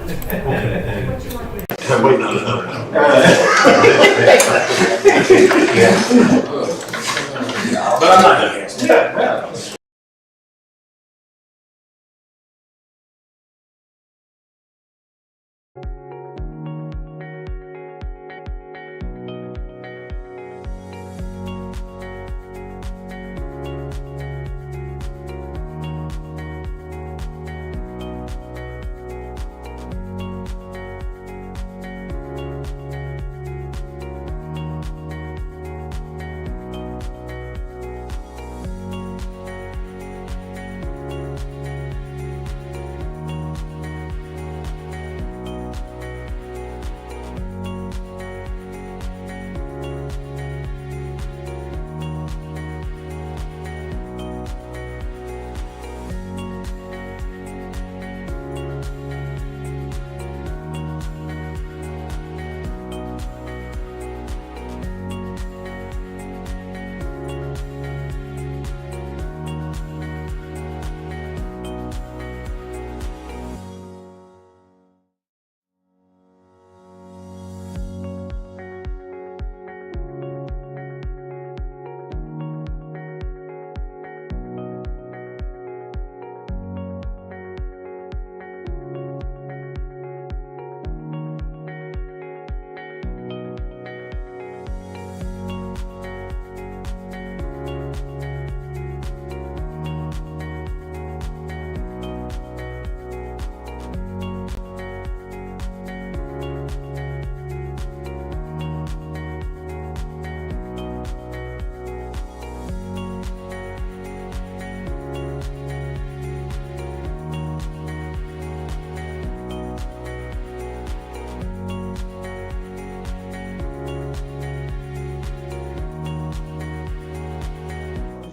I'm waiting on another one. But I'm not done yet.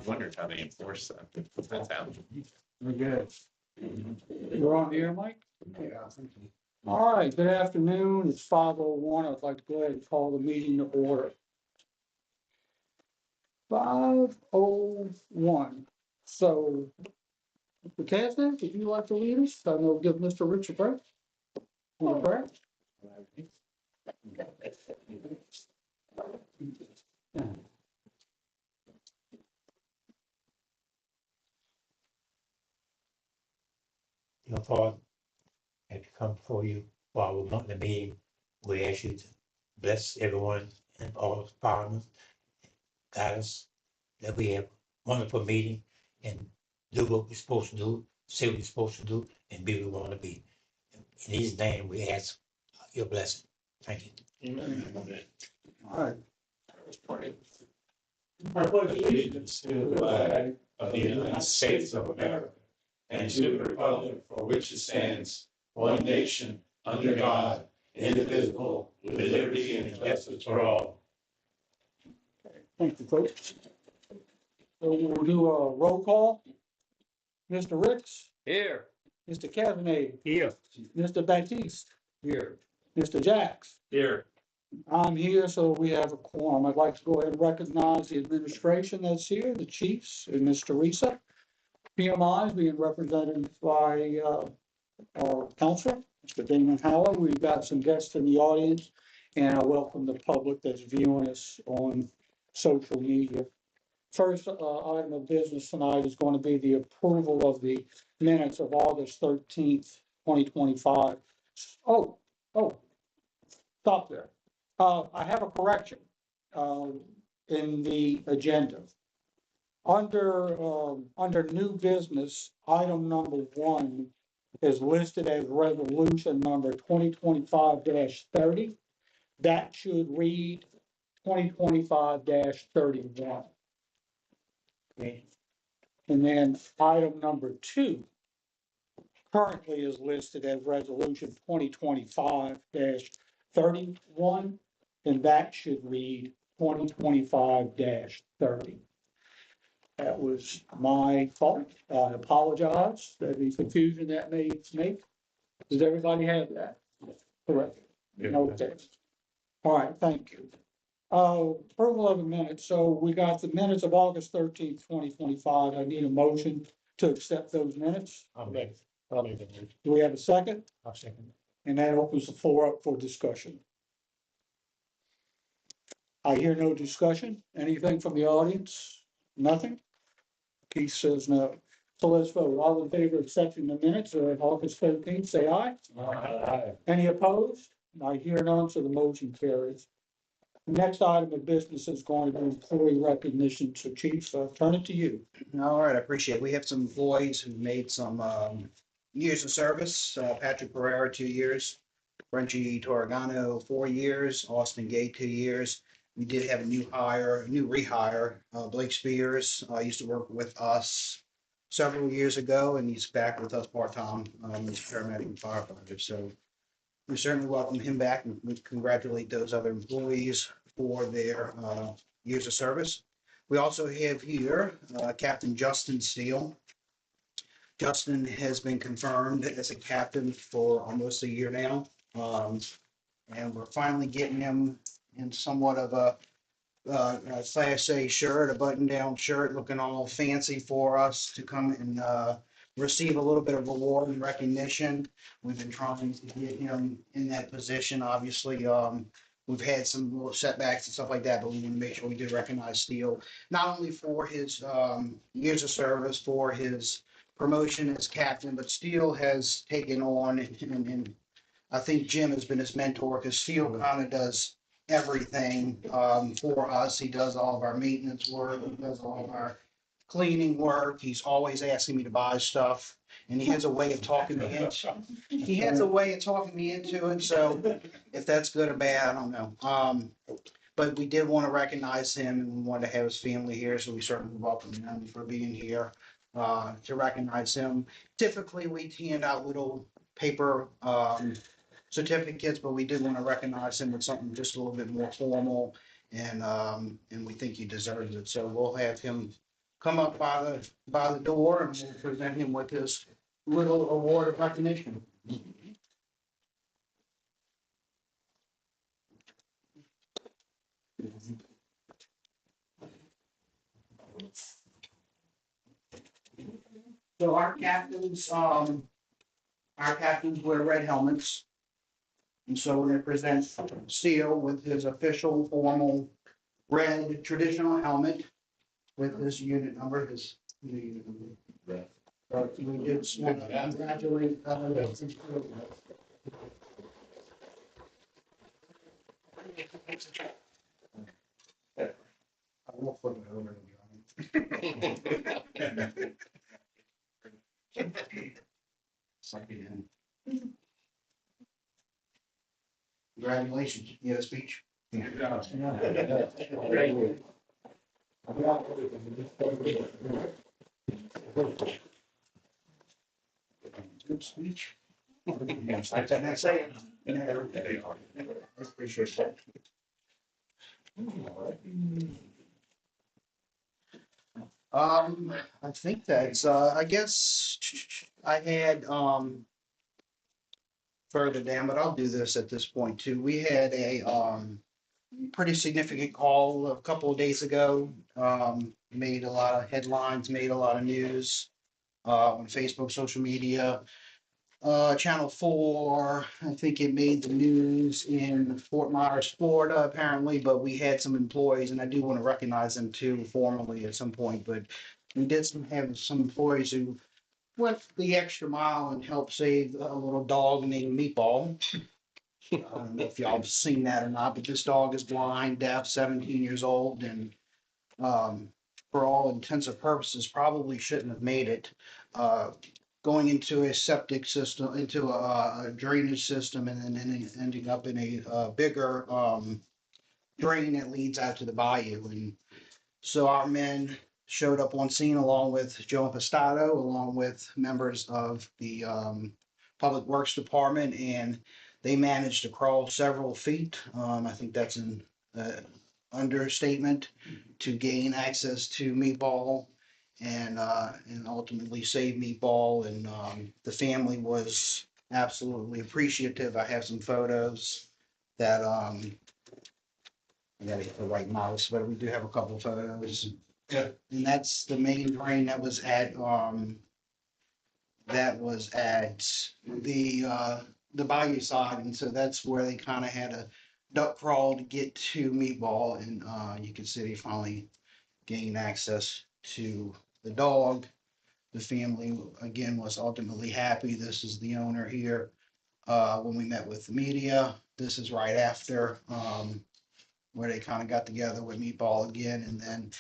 Wondered how they enforce that. That's how. We're good. You're on here, Mike? Yeah. All right, good afternoon. It's 5:01. I'd like to go ahead and call the meeting to order. 5:01. So, Mr. Casner, would you like to lead us? I'm going to give Mr. Rich a break. Want a break? Your Father, as we come before you while we're wanting the meeting, we ask you to bless everyone and all of the partners, guide us, that we have a wonderful meeting and do what we're supposed to do, say what we're supposed to do, and be where we want to be. In His name, we ask your blessing. Thank you. All right. Let's pray. I pledge allegiance to the flag of the United States of America and to the republic for which it stands, one nation, under God, indivisible, with liberty and justice for all. Thank you, folks. So we'll do a roll call. Mr. Ricks, Here. Mr. Cavanagh, Here. Mr. Baptiste, Here. Mr. Jacks. Here. I'm here, so we have a quorum. I'd like to go ahead and recognize the administration that's here, the chiefs and Ms. Teresa. PMI is being represented by our counselor, Mr. Damon Howell. We've got some guests in the audience, and I welcome the public that's viewing us on social media. First item of business tonight is going to be the approval of the minutes of August 13th, 2025. Oh, stop there. I have a correction in the agenda. Under new business, item number 1 is listed as resolution number 2025-30. That should read 2025-31. Okay. And then item number 2 currently is listed as resolution 2025-31, and that should read 2025-30. That was my fault. I apologize for the confusion that may make. Does everybody have that? Correct. Okay. All right, thank you. Approval of the minutes. So we got the minutes of August 13th, 2025. I need a motion to accept those minutes. I'll make the motion. Do we have a second? I'll second. And that opens the floor up for discussion. I hear no discussion. Anything from the audience? Nothing? Keith says no. So let's vote. All in favor of accepting the minutes of August 15th, say aye. Any opposed? I hear none, so the motion carries. Next item of business is going to be employee recognition. So Chief, so I'll turn it to you. All right, I appreciate it. We have some employees who made some years of service. Patrick Pereira, 2 years. Frenchie Torregano, 4 years. Austin Gay, 2 years. We did have a new rehire, Blake Spears, used to work with us several years ago, and he's back with us part-time, as a paramedic and firefighter. So we certainly welcome him back, and we congratulate those other employees for their years of service. We also have here Captain Justin Steele. Justin has been confirmed as a captain for almost a year now. And we're finally getting him in somewhat of a Class A shirt, a button-down shirt, looking all fancy for us to come and receive a little bit of reward and recognition. We've been trying to get him in that position. Obviously, we've had some little setbacks and stuff like that, but we want to make sure we do recognize Steele, not only for his years of service, for his promotion as captain, but Steele has taken on, and I think Jim has been his mentor, because Steele kind of does everything for us. He does all of our maintenance work, he does all of our cleaning work. He's always asking me to buy stuff, and he has a way of talking me into. He has a way of talking me into it. So if that's good or bad, I don't know. But we did want to recognize him, and we wanted to have his family here, so we certainly welcome him for being here to recognize him. Typically, we hand out little paper certificates, but we did want to recognize him with something just a little bit more formal, and we think he deserves it. So we'll have him come up by the door, and we'll present him with his little award of recognition. So our captains wear red helmets. And so we're going to present Steele with his official formal red traditional helmet with his unit number, his unit number. We just want to congratulate. I won't flip it over to you. Suck it in. Congratulations. You had a speech? Good speech. I didn't say it. I appreciate that. I think that's, I guess I had, further down, but I'll do this at this point too. We had a, pretty significant call a couple of days ago, made a lot of headlines, made a lot of news, on Facebook, social media. Channel 4, I think it made the news in Fort Myers, Florida, apparently, but we had some employees, and I do want to recognize them too formally at some point, but we did have some employees who went the extra mile and helped save a little dog named Meatball. I don't know if y'all have seen that or not, but this dog is blind, deaf, 17 years old, and for all intents and purposes, probably shouldn't have made it. Going into a septic system, into a drainage system, and then ending up in a bigger drain that leads out to the bayou. And so our men showed up on scene along with Joe Impastato, along with members of the Public Works Department, and they managed to crawl several feet. I think that's an understatement, to gain access to Meatball and ultimately save Meatball. And the family was absolutely appreciative. I have some photos that I gotta get the right mouse, but we do have a couple of photos. Yeah. And that's the main drain that was at the the bayou side, and so that's where they kind of had a duck crawl to get to Meatball, and you can see they finally gained access to the dog. The family again was ultimately happy. This is the owner here. When we met with the media, this is right after where they kind of got together with Meatball again, and then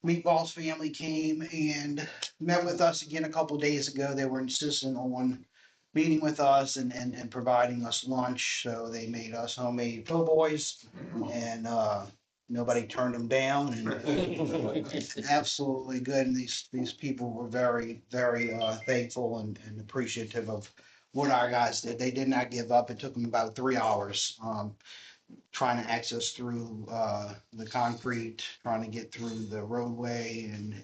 Meatball's family came and met with us again a couple days ago. They were insistent on meeting with us and providing us lunch. So they made us homemade po' boys, and nobody turned them down. And absolutely good. And these people were very thankful and appreciative of what our guys did. They did not give up. It took them about 3 hours. Trying to access through the concrete, trying to get through the roadway, and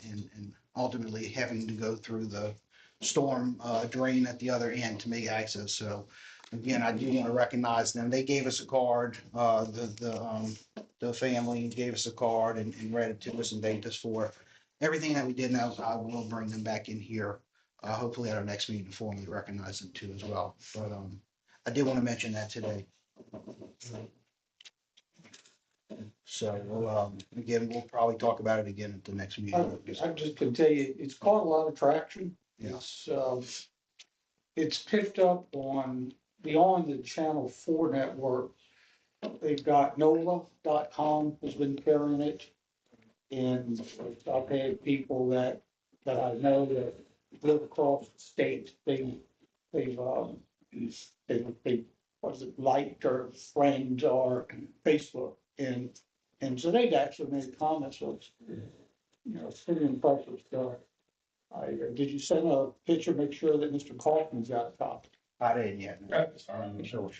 ultimately having to go through the storm drain at the other end to make access. So again, I do want to recognize them. They gave us a card. The family gave us a card and read it to us and thanked us for everything that we did. Now I will bring them back in here, hopefully at our next meeting, to formally recognize them too as well. But I did want to mention that today. So again, we'll probably talk about it again at the next meeting. I just can tell you, it's caught a lot of traction. Yeah. It's picked up on beyond the Channel 4 network. They've got NOLA.com has been carrying it. And I've had people that I know that live across the state. They've was it liked or friends or Facebook, and so they'd actually made comments of, it's pretty impressive stuff. Did you send a picture, make sure that Mr. Kaufman's got a copy? I didn't yet. Sure.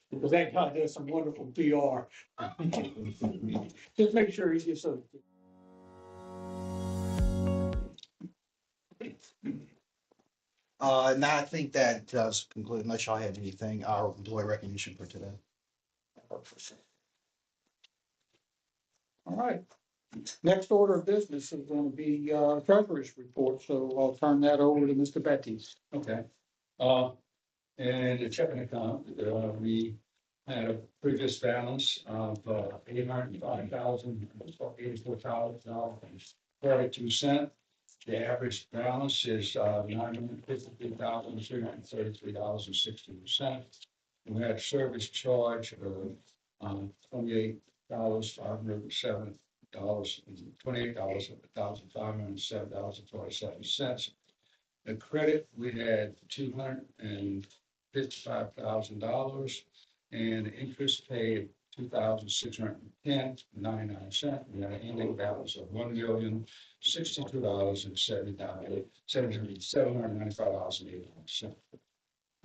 Because that guy does some wonderful PR. Just make sure he gets a. Now I think that does conclude, unless y'all have anything, our employee recognition for today. All right. Next order of business is going to be treasurer's report, so I'll turn that over to Mr. Betty's. Okay. And the checking account, we had a previous balance of $805,084.42. The average balance is $953,333.60. We had service charge of $28,507.47. The credit, we had $255,000, and the interest paid $2,610.99. We had an ending balance of $1,062,795.81.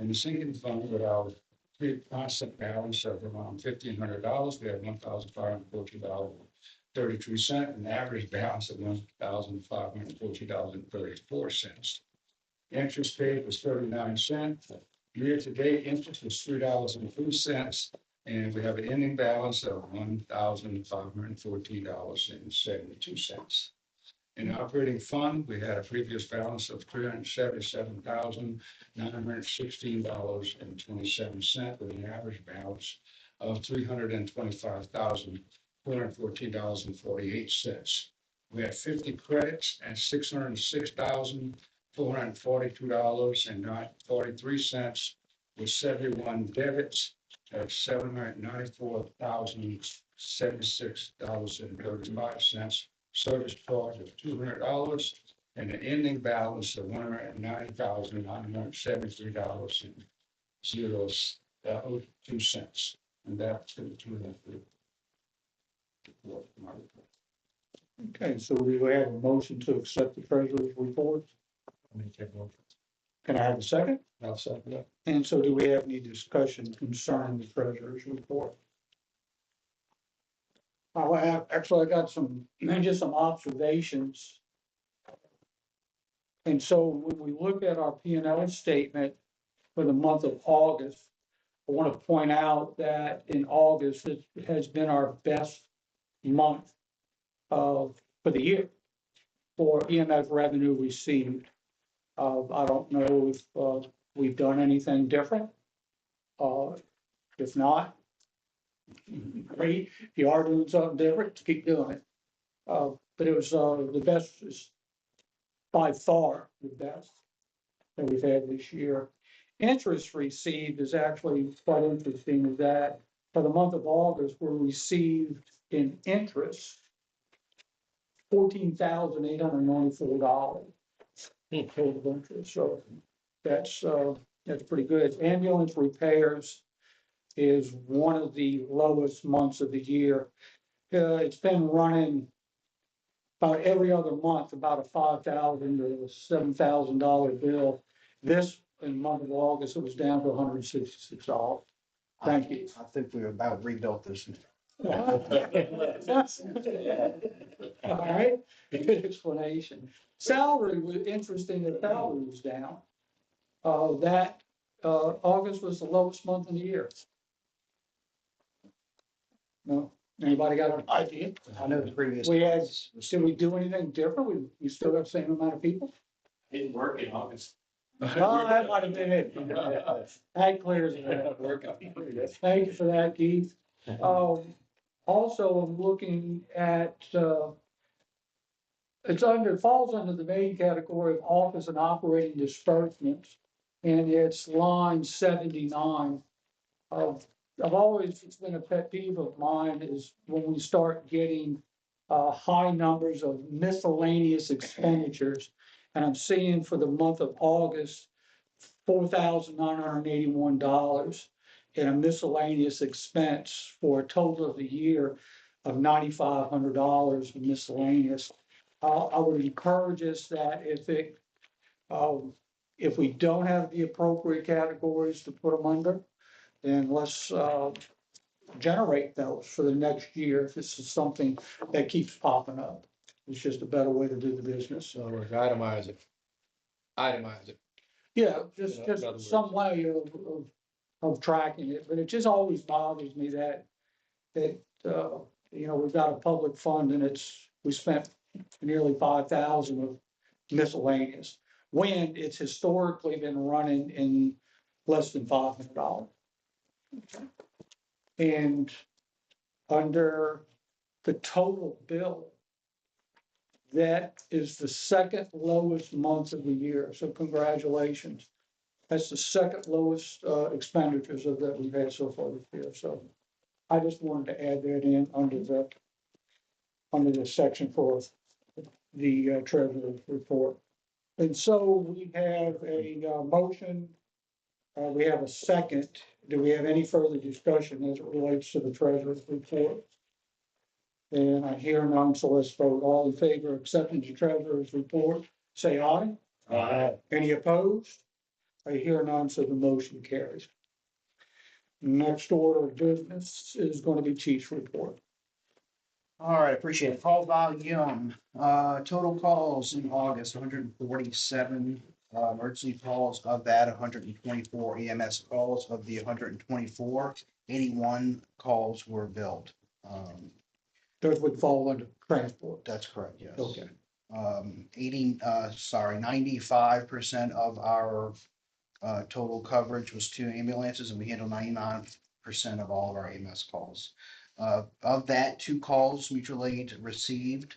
In the sinking fund, with our constant balance of around $1,500, we have $1,514.33, and average balance of $1,514.34. Interest paid was 39 cents. Year-to-date interest was $3.02, and we have an ending balance of $1,514.72. In the operating fund, we had a previous balance of $377,916.27, with an average balance of $325,414.48. We had 50 credits at $606,442.43, with 71 debits at $794,076.35, service charge of $200, and an ending balance of $190,973.02. And that's the two of the report. Okay, so we have a motion to accept the treasurer's report. Can I have a second? I'll second that. And so do we have any discussion concerning the treasurer's report? I got just some observations. And so when we look at our P&L statement for the month of August, I want to point out that in August, it has been our best month for the year for EMF revenue received. I don't know if we've done anything different. If not, great. If you are doing something different, keep doing it. But it was, the best, is by far the best that we've had this year. Interest received is actually quite interesting, is that for the month of August, we received in interest $14,894 in total interest, so that's pretty good. Ambulance repairs is one of the lowest months of the year. It's been running about every other month, about a $5,000 to $7,000 bill. This, in the month of August, it was down to $166. Thank you. I think we about rebuilt this. All right, good explanation. Salary was interesting, the salary was down. August was the lowest month in the year. No, anybody got an idea? I know the previous. We had, should we do anything different? We still have the same amount of people? Didn't work in August. No, that might have been it. That clears it up. Thank you for that, Keith. Also, I'm looking at, falls under the main category of office and operating disbursements, and it's line 79. It's been a pet peeve of mine is when we start getting high numbers of miscellaneous expenditures. And I'm seeing for the month of August, $4,981 in a miscellaneous expense for a total of the year of $9,500 in miscellaneous. I would encourage us that if we don't have the appropriate categories to put them under, then let's generate those for the next year if this is something that keeps popping up. It's just a better way to do the business. So itemize it. Itemize it. Yeah, In other just words. some way of tracking it, but it just always bothers me that we've got a public fund and we spent nearly 5,000 of miscellaneous, when it's historically been running in less than $500. And under the total bill, that is the second lowest month of the year, so congratulations. That's the second lowest expenditures that we've had so far this year, so I just wanted to add that in under the section for the treasurer's report. And so we have a motion, we have a second. Do we have any further discussion as it relates to the treasurer's report? And I hear none, so let's vote. All in favor of accepting the treasurer's report, say aye. Aye. Any opposed? I hear none, so the motion carries. Next order of business is going to be Chief's report. All right, appreciate it. Call volume, total calls in August, 147 emergency calls. Of that, 124 EMS calls. Of the 124, 81 calls were billed. Those would fall under transport. That's correct, yes. Okay. 95% of our total coverage was 2 ambulances, and we handle 99% of all of our EMS calls. Of that, 2 calls mutual aid received.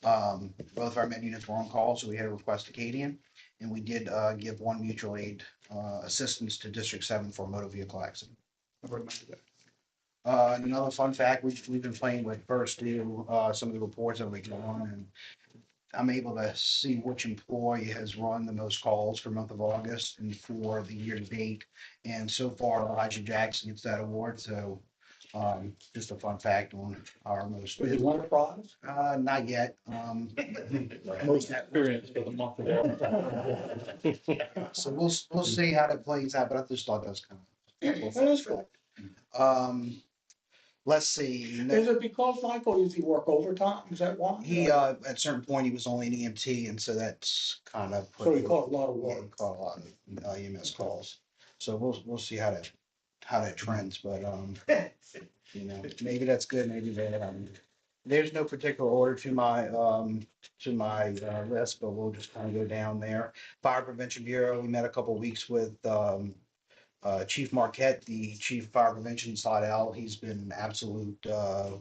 Both our med units were on call, so we had to request Acadian, and we did give 1 mutual aid assistance to District 7 for a motor vehicle accident. Another fun fact, we've been playing with First Due, some of the reports that we get on, and I'm able to see which employee has run the most calls for the month of August and for the year to date. And so far, Elijah Jackson gets that award. So just a fun fact on our most. Was it one of the prize? Not yet. Most experience for the month of August. So we'll see how that plays out, but I just thought that was kind of. That is good. Let's see. Is it because Michael usually work overtime? Is that why? He at a certain point he was only an EMT, and so that's kind of. So he caught a lot of Yeah, work. he caught a lot of EMS calls. So we'll see how that trends, but maybe that's good, maybe bad. There's no particular order to my list, but we'll just kind of go down there. Fire Prevention Bureau, we met a couple weeks with Chief Marquette, the Chief Fire Prevention Slidell, he's been an absolute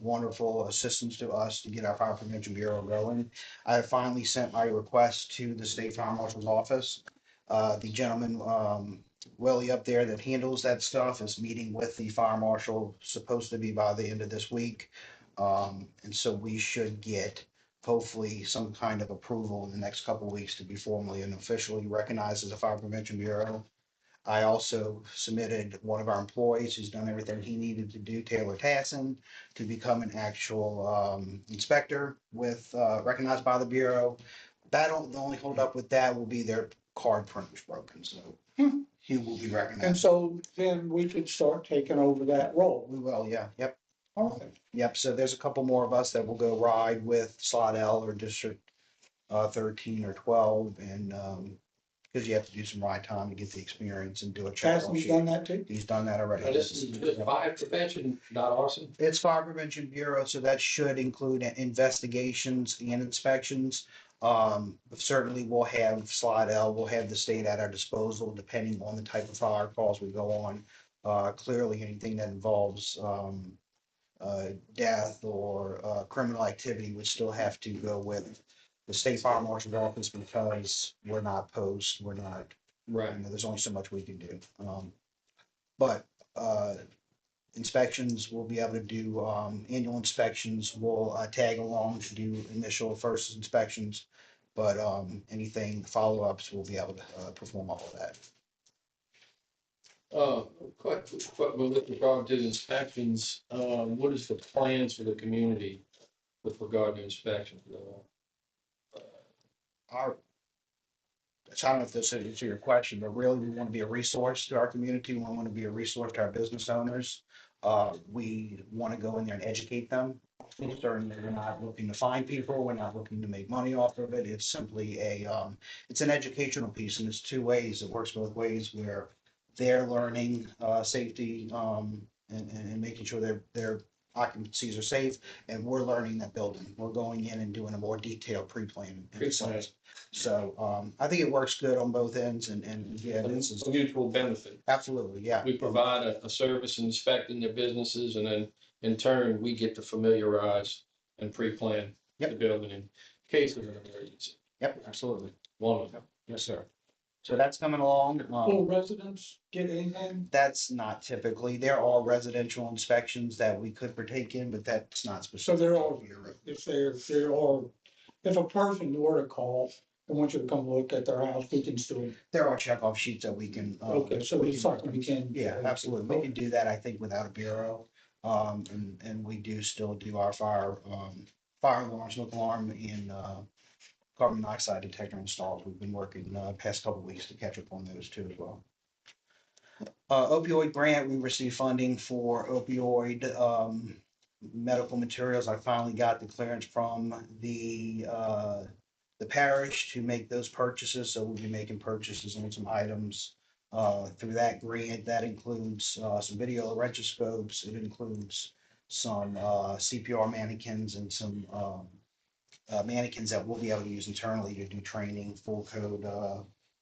wonderful assistance to us to get our Fire Prevention Bureau going. I have finally sent my request to the State Fire Marshal's office. The gentleman, Willie up there that handles that stuff is meeting with the fire marshal, supposed to be by the end of this week. And so we should get hopefully some kind of approval in the next couple of weeks to be formally and officially recognized as a Fire Prevention Bureau. I also submitted one of our employees who's done everything he needed to do, Taylor Tasson, to become an actual inspector with recognized by the Bureau. The only holdup with that will be their card printer's broken, so he will be And recognized. so then we could start taking over that role. We will, yeah, yep, All right. yep. So there's a couple more of us that will go ride with Slidell or District 13 or 12, and because you have to do some ride time to get the experience and do a check. Hasn't he done that too? He's done that already. Now, this is just fire prevention, not arson. It's Fire Prevention Bureau, so that should include investigations and inspections. Certainly we'll have Slidell, we'll have the state at our disposal, depending on the type of fire calls we go on. Clearly, anything that involves death or criminal activity would still have to go with the state fire marshal's office, because we're not post, we're not, Right. there's only so much we can do. But inspections, we'll be able to do annual inspections. We'll tag along to do initial first inspections. But anything follow-ups, we'll be able to perform all of that. With regard to the inspections, what is the plans for the community with regard to inspections? Our, so I don't know if this is your question, but really we want to be a resource to our community. We want to be a resource to our business owners. We want to go in there and educate them. Certainly, we're not looking to find people. We're not looking to make money off of it. It's simply it's an educational piece, and it's two ways. It works both ways, where they're learning safety and making sure their occupancies are safe, and we're learning that building. We're going in and doing a more detailed pre-plan. Pre-plan. So I think it works good on both ends, and yeah, this is A mutual benefit. absolutely, yeah. We provide a service inspecting their businesses, and then in turn, we get to familiarize and pre-plan the Yep. building in case of an emergency. Yep, absolutely. Wonderful. Yes, sir. So that's coming along. Will residents get anything? That's not typically, they're all residential inspections that we could partake in, but that's not So specific. they're all, if there are, if a person were to call and want you to come look at their house, we can still, There are checkoff sheets that we can. okay, so it's something we can. Yeah, absolutely. We can do that, I think, without a bureau. And we do still do our fire alarm, smoke alarm, and carbon monoxide detector installs. We've been working past couple of weeks to catch up on those too as well. Opioid grant, we received funding for opioid medical materials. I finally got the clearance from the parish to make those purchases, so we'll be making purchases on some items through that grant. That includes some video laryngoscopes. It includes some CPR mannequins and some mannequins that we'll be able to use internally to do training, full code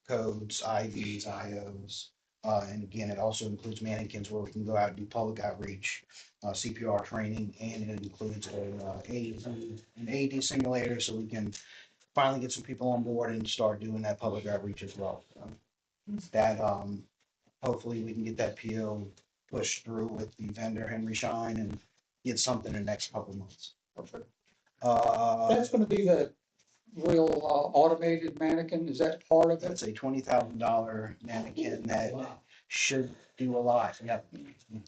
codes, IVs, IOs. And again, it also includes mannequins where we can go out and do public outreach, CPR training, and it includes an AED simulator, so we can finally get some people on board and start doing that public outreach as well. That hopefully we can get that PO pushed through with the vendor Henry Schein and get something in the next couple of months. Perfect. Uh, That's gonna be the real automated mannequin, is that part of it? that's a $20,000 mannequin that should do a lot. Yep.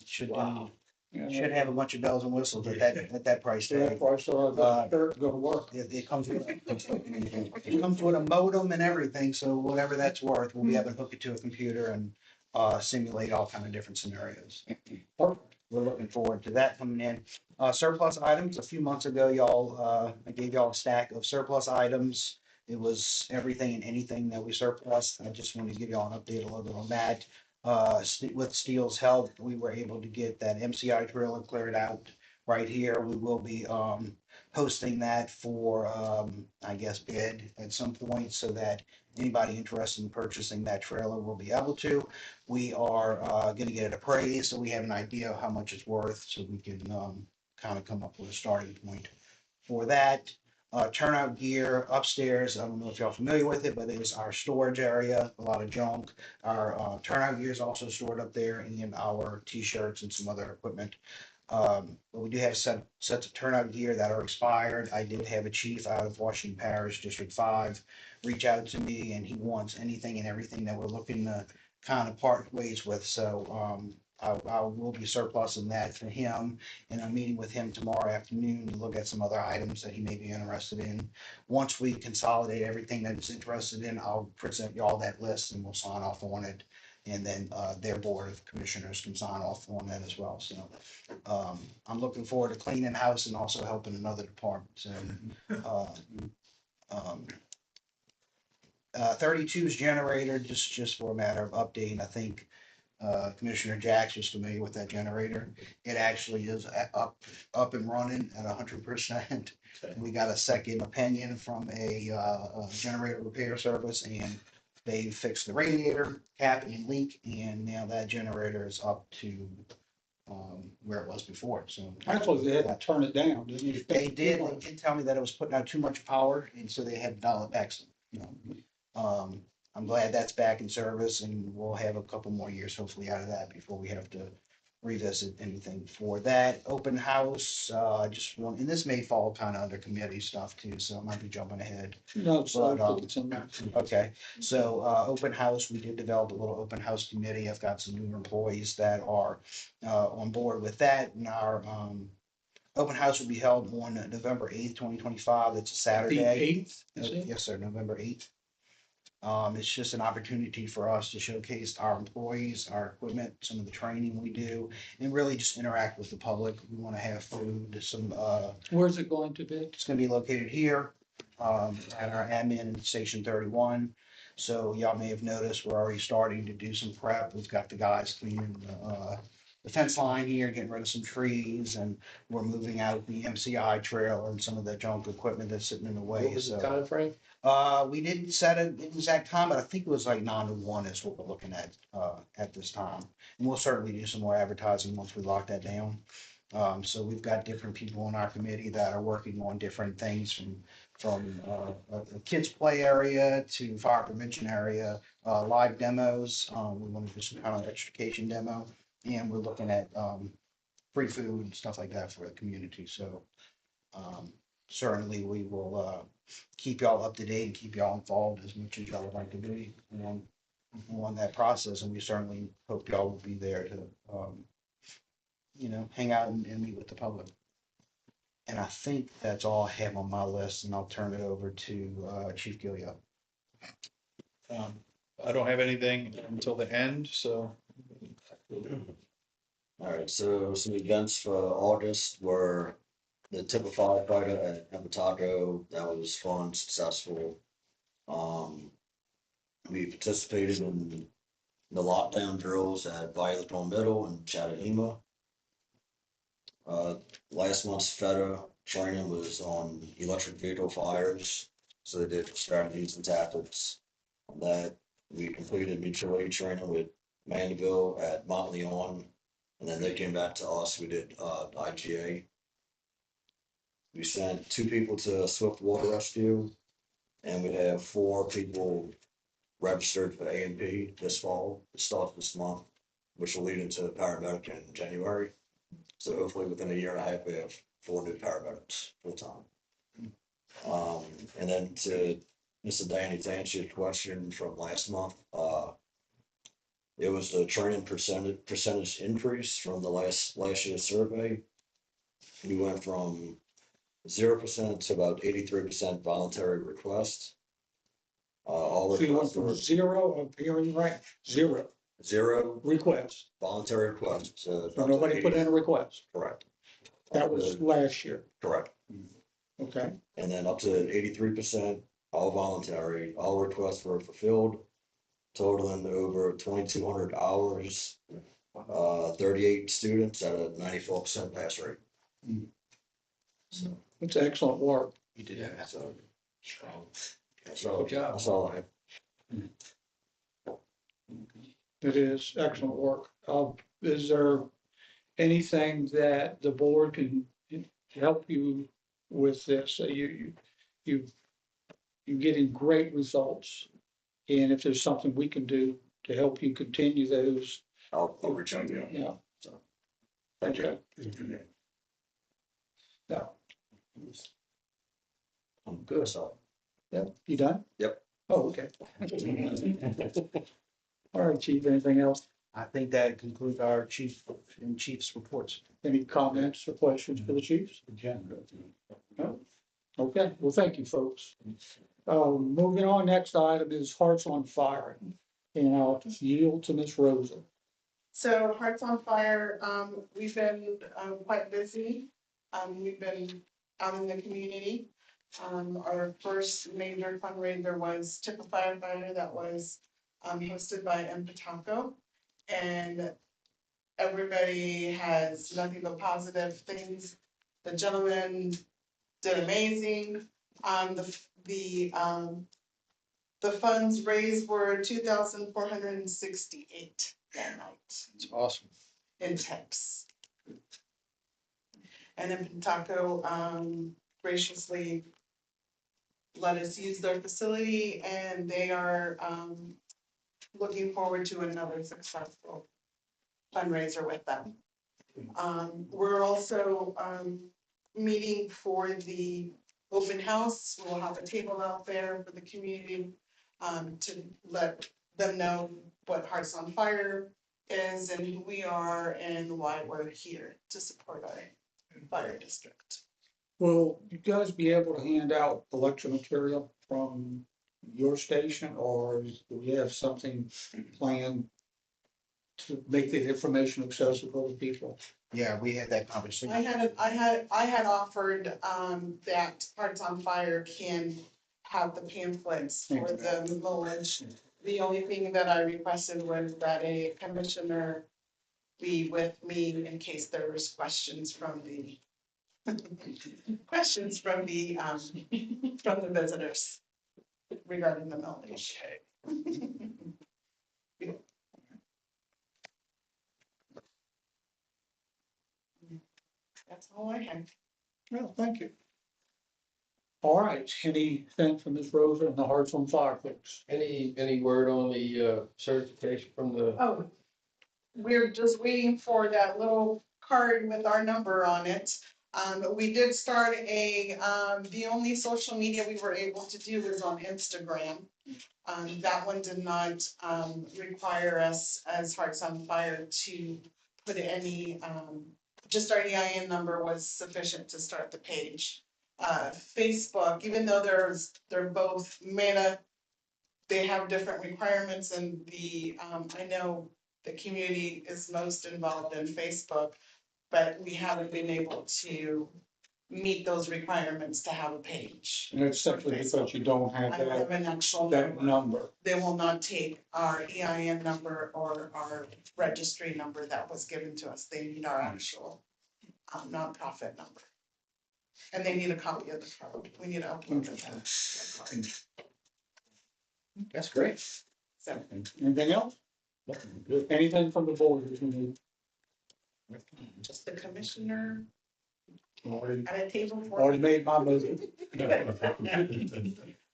Should do, should have a bunch of bells and whistles at that price Yeah, tag. price of the shirt go to work. It comes with a modem and everything, so whatever that's worth, we'll be able to hook it to a computer and simulate all kind of different scenarios. Perfect. We're looking forward to that coming in. Surplus items, a few months ago, y'all, I gave y'all a stack of surplus items. It was everything and anything that we surplus. I just wanted to give y'all an update a little bit on that. With Steel's help, we were able to get that MCI trailer cleared out. right here. We will be hosting that for, I guess, bid at some point so that anybody interested in purchasing that trailer will be able to. We are going to get it appraised, so we have an idea of how much it's worth, so we can kind of come up with a starting point for that. Turnout gear upstairs, I don't know if y'all familiar with it, but it is our storage area, a lot of junk. Our turnout gear is also stored up there, and our t-shirts and some other equipment. But we do have sets of turnout gear that are expired. I did have a chief out of Washington Parish, District 5, reach out to me, and he wants anything and everything that we're looking to kind of part ways with. So I will be surplusing that for him, and I'm meeting with him tomorrow afternoon to look at some other items that he may be interested in. Once we consolidate everything that he's interested in, I'll present y'all that list and we'll sign off on it. And then their board of commissioners can sign off on that as well. So I'm looking forward to cleaning house and also helping in other departments. And 32's generator, just for a matter of update, I think Commissioner Jacks was familiar with that generator. It actually is up and running at 100%. We got a second opinion from a generator repair service, and they fixed the radiator cap and leak, and now that generator is up to where it was before. So Actually, they had to turn it down, didn't you? they did tell me that it was putting out too much power, and so they had to dial it back some, you know. I'm glad that's back in service, and we'll have a couple more years hopefully out of that before we have to revisit anything for that. Open house, just one, and this may fall kind of under committee stuff too, so I might be jumping ahead. No, so But, it's in there. Okay, so open house, we did develop a little open house committee. I've got some new employees that are on board with that. And our open house will be held on November 8th, 2025. It's a The Saturday. 8th, is it? Yes, sir, November 8th. It's just an opportunity for us to showcase our employees, our equipment, some of the training we do, and really just interact with the public. We want to have food, some Where's it going to be? it's gonna be located here, at our admin in Station 31. So y'all may have noticed, we're already starting to do some prep. We've got the guys cleaning the fence line here, getting rid of some trees, and we're moving out the MCI trail and some of the junk equipment that's sitting in the What way, was the so. timeframe? We didn't set an exact time, but I think it was like 9 to 1 is what we're looking at this time. And we'll certainly do some more advertising once we lock that down. So we've got different people on our committee that are working on different things from a kids play area to fire prevention area, live demos. We want to do some kind of education demo, and we're looking at free food and stuff like that for the community. So certainly we will keep y'all up to date and keep y'all involved as much as y'all would like to be on that process. And we certainly hope y'all will be there to hang out and meet with the public. And I think that's all I have on my list, and I'll turn it over to Chief Gilliam. I don't have anything until the end, so. All right, so some events for August were the tip of firefighter at Empataco. That was fun, successful. We participated in the lockdown drills at Violet Home Middle and Chattanooga. Last month's FETA training was on electric vehicle fires, so they did strategies and tactics on that. We completed mutual aid training with Mandeville at Montleon, and then they came back to us. We did IGA. We sent 2 people to Swift Water Rescue, and we have 4 people registered for A&P this fall. It starts this month, which will lead into paramedic in January. So hopefully within a year and a half, we have 4 new paramedics full time. And then to Mr. Danny, to answer your question from last month, it was the training percentage increase from the last year's survey. We went from 0% to about 83% voluntary requests. All So you went requests from were 0, I'm hearing right, 0 0 requests. voluntary requests. So nobody put in a request. Correct. That was last year. Correct. Okay. And then up to 83%, all voluntary, all requests were fulfilled, totaling over 2,200 hours, 38 students at a 94% pass rate. So, It's excellent work. You did that. so, that's Good all I have. It is excellent work. Is there anything that the board can help you with this? You're getting great results. And if there's something we can do to help you continue those, I'll reach out to you. yeah. So, thank you. Yeah. I'm good, so. Yeah, you done? Yep. Oh, okay. All right, chief, anything else? I think that concludes our chief's reports. Any comments or questions for the chiefs? No? Okay, well, thank you, folks. Moving on, next item is Hearts on Fire. And I'll yield to Ms. Rosa. So Hearts on Fire, we've been quite busy. We've been out in the community. Our first major fundraiser was Tip a Firefighter that was hosted by M. Pataco. And everybody has nothing but positive things. The gentleman did amazing. The funds raised were 2,468 that night It's awesome. in tips. And then Pentaco graciously let us use their facility, and they are looking forward to another successful fundraiser with them. We're also meeting for the open house. We'll have a table out there for the community to let them know what Hearts on Fire is and who we are and why we're here to support our fire district. Will you guys be able to hand out election material from your station, or do we have something planned to make the information accessible to people? Yeah, we had that conversation. I had offered that Hearts on Fire can have the pamphlets for the millage. The only thing that I requested was that a commissioner be with me in case there was questions from the from the visitors regarding the millage. That's all I have. Well, thank you. All right, anything from Ms. Rosa and the Hearts on Fire folks? Any word on the certification from the, Oh, we're just waiting for that little card with our number on it. We did start the only social media we were able to do was on Instagram. That one did not, require us as Hearts on Fire to put any, just our EIN number was sufficient to start the page. Facebook, even though they're both Meta, they have different requirements, and I know the community is most involved in Facebook, but we haven't been able to meet those requirements to have a page. And it's simply because you don't I have don't have an actual that number. number. They will not take our EIN number or our registry number that was given to us. They need our actual nonprofit number. And they need a copy of the code. We need to upload the code. That's great. So, Anything else? Anything from the board that you need? just the commissioner Already at a table for. already made my motion.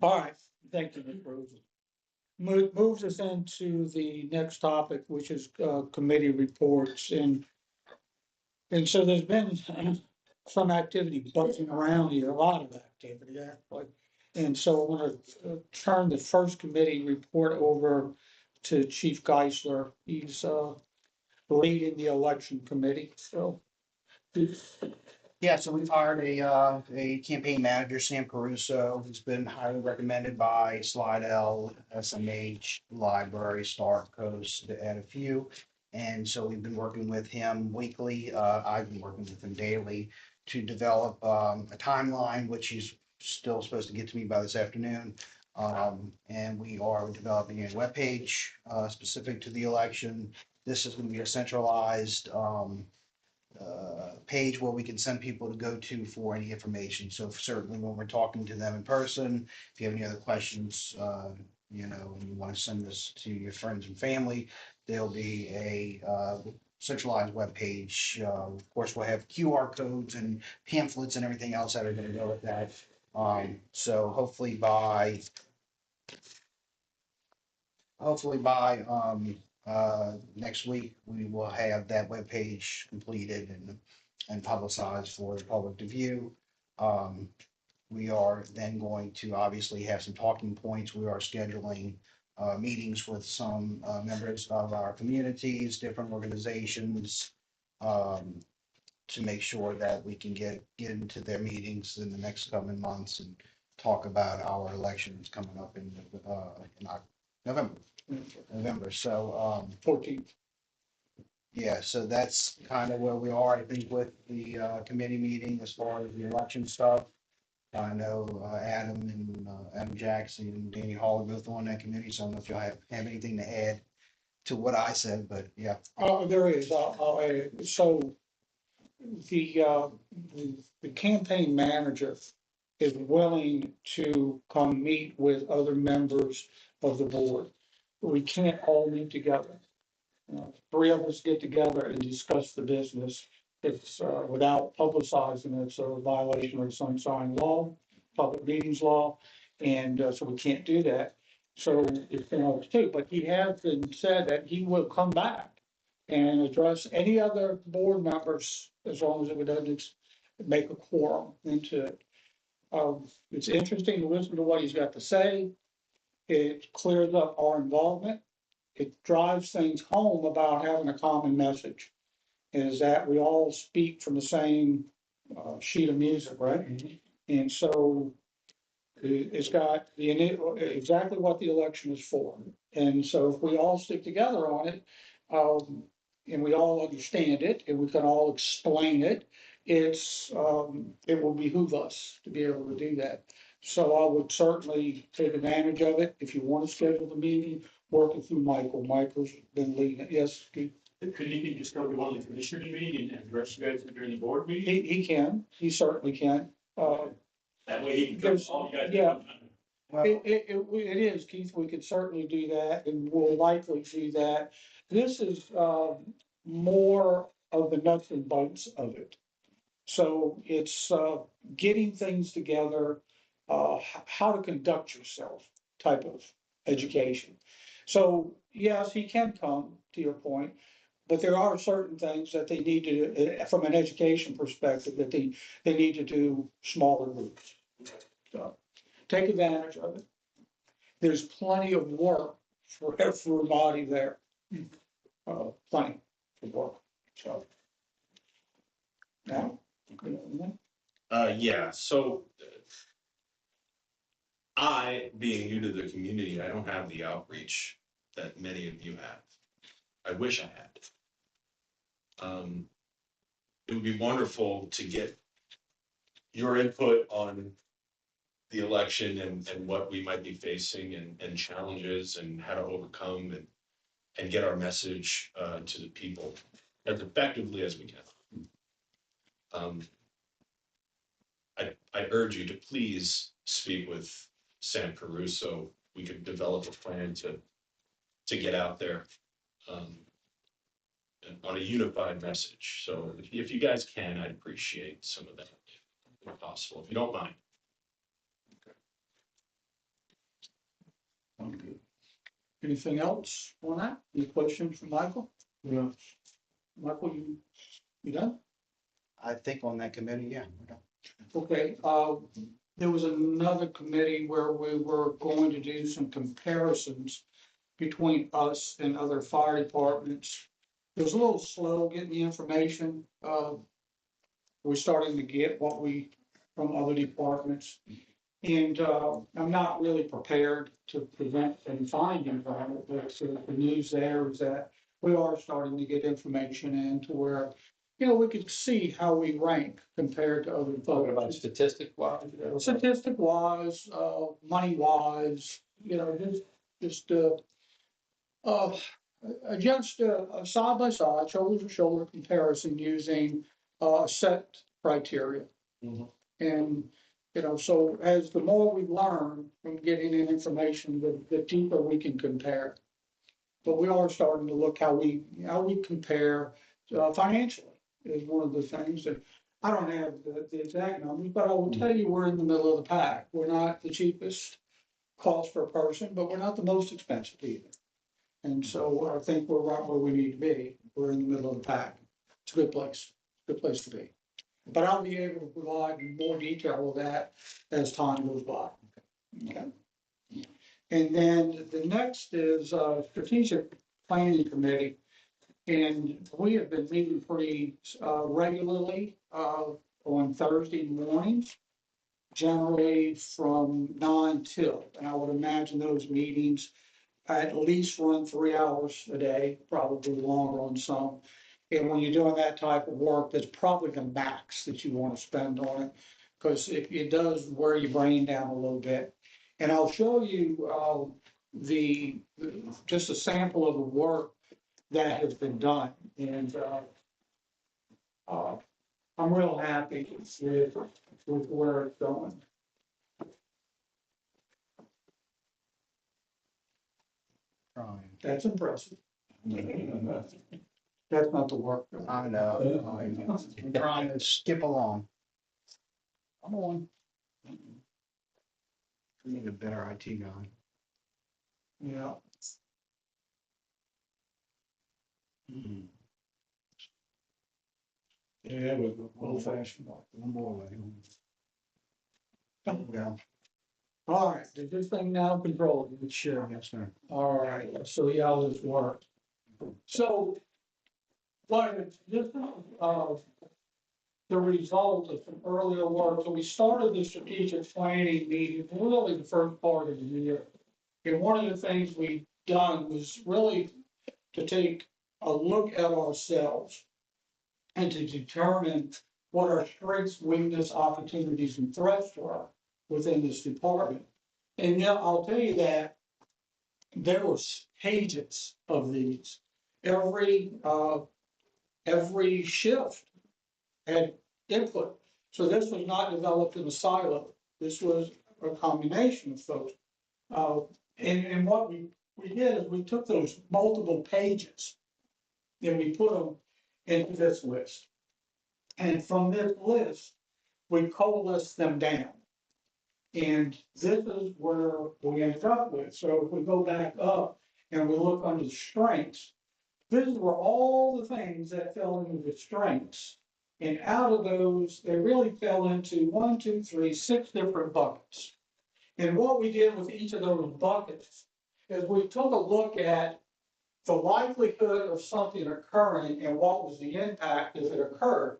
All right, thank you, Ms. Rosa. Moves us into the next topic, which is committee reports, and so there's been some activity buzzing around here, a lot of activity actually. And so I want to turn the first committee report over to Chief Geisler. He's leading the election committee, so. Yeah, so we've hired a campaign manager, Sam Caruso, who's been highly recommended by Slidell, SMH, Library, Star Coast, to add a few. And so we've been working with him weekly. I've been working with him daily to develop a timeline, which he's still supposed to get to me by this afternoon. And we are developing a webpage specific to the election. This is going to be a centralized page where we can send people to go to for any information. So certainly when we're talking to them in person, if you have any other questions, and you want to send this to your friends and family, there'll be a centralized webpage. Of course, we'll have QR codes and pamphlets and everything else that are going to go with that. So hopefully by next week, we will have that webpage completed and publicized for the public to view. We are then going to obviously have some talking points. We are scheduling meetings with some members of our communities, different organizations, to make sure that we can get into their meetings in the next coming months and talk about our elections coming up in November. So, 14th. yeah, so that's kind of where we are, I think, with the committee meeting as far as the election stuff. I know Adam Jackson and Danny Hall are both on that committee, so I don't know if y'all have anything to add to what I said, but yeah. There is, I'll add it. So the campaign manager is willing to come meet with other members of the board. We can't all meet together. Three of us get together and discuss the business. It's without publicizing, it's a violation of the sunshine law, public meetings law, and so we can't do that. So it's been over too, but he has been said that he will come back and address any other board members as long as it doesn't make a quorum into it. It's interesting to listen to what he's got to say. It clears up our involvement. It drives things home about having a common message. Is that we all speak from the same sheet of music, right? And so it's got exactly what the election is for. And so if we all stick together on it, and we all understand it, and we can all explain it, it will behoove us to be able to do that. So I would certainly take advantage of it. If you want to schedule the meeting, work it through Michael. Michael's been leading it. Yes, Keith? Could he just go to one of the commissioner meeting and address you guys during the board meeting? He can, he certainly can. That way he can go to all you guys. Yeah. Well, It is, Keith, we could certainly do that, and we'll likely do that. This is, more of the nuts and bolts of it. So it's, getting things together, how to conduct yourself type of education. So, yes, he can come, to your point, but there are certain things that they need to, from an education perspective, that they need to do smaller groups. So, take advantage of it. There's plenty of work for everybody there. Plenty of work, so. Now. Yeah, so I, being new to the community, I don't have the outreach that many of you have. I wish I had. It would be wonderful to get your input on the election and what we might be facing and challenges and how to overcome and get our message to the people as effectively as we can. I urge you to please speak with Sam Caruso. We could develop a plan to get out there on a unified message. So if you guys can, I'd appreciate some of that if possible, if you don't mind. Anything else on that? Any questions from Michael? Yeah. Michael, you done? I think on that committee, yeah. Okay, there was another committee where we were going to do some comparisons between us and other fire departments. It was a little slow getting the information. We're starting to get what from other departments. And I'm not really prepared to present any findings on it, but the news there is that we are starting to get information in to where, we could see how we rank compared to other Talking about folks. statistic wise. Statistic wise, money wise, just just a side by side, shoulder to shoulder comparison using set criteria. Mhm. And, you know, so as the more we learn from getting in information, the deeper we can compare. But we are starting to look how we compare financially is one of the things that I don't have the exact numbers, but I will tell you, we're in the middle of the pack. We're not the cheapest cost per person, but we're not the most expensive either. And so I think we're right where we need to be. We're in the middle of the pack. It's a good place to be. But I'll be able to provide more detail of that as time goes by. Okay. And then the next is strategic planning committee. And we have been meeting pretty regularly on Thursday mornings, generally from 9 till. And I would imagine those meetings at least run 3 hours a day, probably longer on some. And when you're doing that type of work, that's probably the max that you want to spend on it, because it does wear your brain down a little bit. And I'll show you just a sample of the work that has been done. And I'm real happy with where it's going. That's impressive. That's not the work. I know. I'm trying to skip along. I'm on. We need a better IT guy. Yeah. Yeah, with Old fashioned. One more way. There we go. All right, is this thing now controlled? It's sure. Yes, sir. All right, let's see how this works. So, what it's just, the result of some earlier work, so we started the strategic planning meeting really the first part of the year. And one of the things we've done was really to take a look at ourselves and to determine what our strengths, weaknesses, opportunities, and threats were within this department. And now I'll tell you that there was pages of these. Every shift had input. So this was not developed in a silo. This was a combination of folks. And what we did is we took those multiple pages and we put them into this list. And from this list, we coalesced them down. And this is where we ended up with. So if we go back up and we look under the strengths, this is where all the things that fell into the strengths. And out of those, they really fell into 6 different buckets. And what we did with each of those buckets is we took a look at the likelihood of something occurring and what was the impact if it occurred.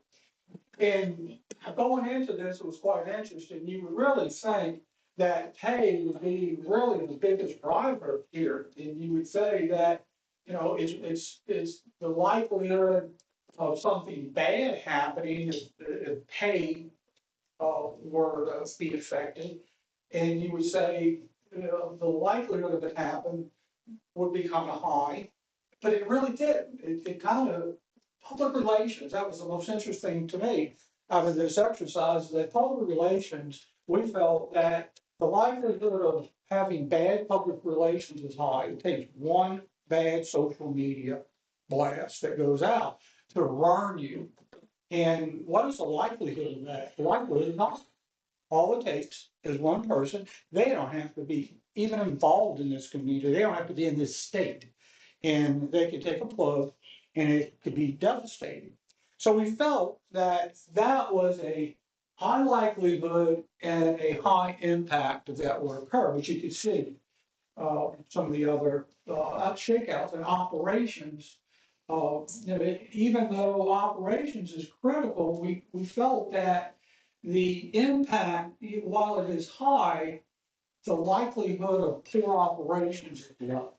And going into this, it was quite interesting. You would really think that pay would be really the biggest driver here. And you would say that, you know, it's the likelihood of something bad happening if pay were to be affected. And you would say, you know, the likelihood of it happening would be kind of high, but it really didn't. It kind of, public relations, that was the most interesting to me out of this exercise, that public relations, we felt that the likelihood of having bad public relations is high. It takes one bad social media blast that goes out to run you. And what is the likelihood of that? The likelihood is not. All it takes is one person. They don't have to be even involved in this community. They don't have to be in this state. And they could take a plug and it could be devastating. So we felt that that was a high likelihood and a high impact that would occur, which you could see some of the other shakeouts and operations. Even though operations is critical, we felt that the impact, while it is high, the likelihood of poor operations is low.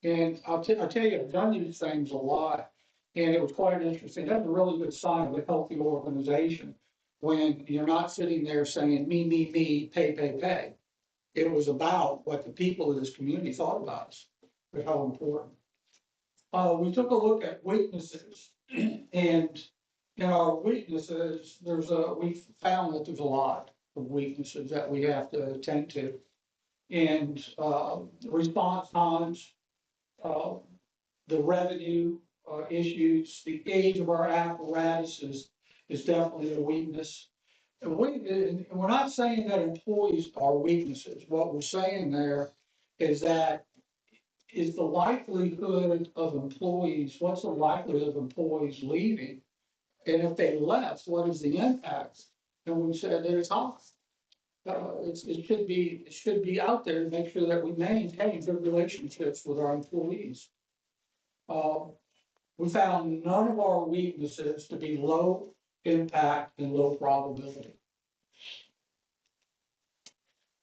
And I'll tell you, I've done these things a lot, and it was quite interesting. That's a really good sign of a healthy organization when you're not sitting there saying, me, pay. It was about what the people of this community thought about us, but how important. we took a look at weaknesses and in our weaknesses, we found that there's a lot of weaknesses that we have to attend to. And, response times, the revenue, issues, the age of our apparatus is definitely a weakness. And we're not saying that employees are weaknesses. What we're saying there is that is the likelihood of employees, what's the likelihood of employees leaving? And if they left, what is the impact? And we said that it's high. It should be out there to make sure that we maintain good relationships with our employees. We found none of our weaknesses to be low impact and low probability.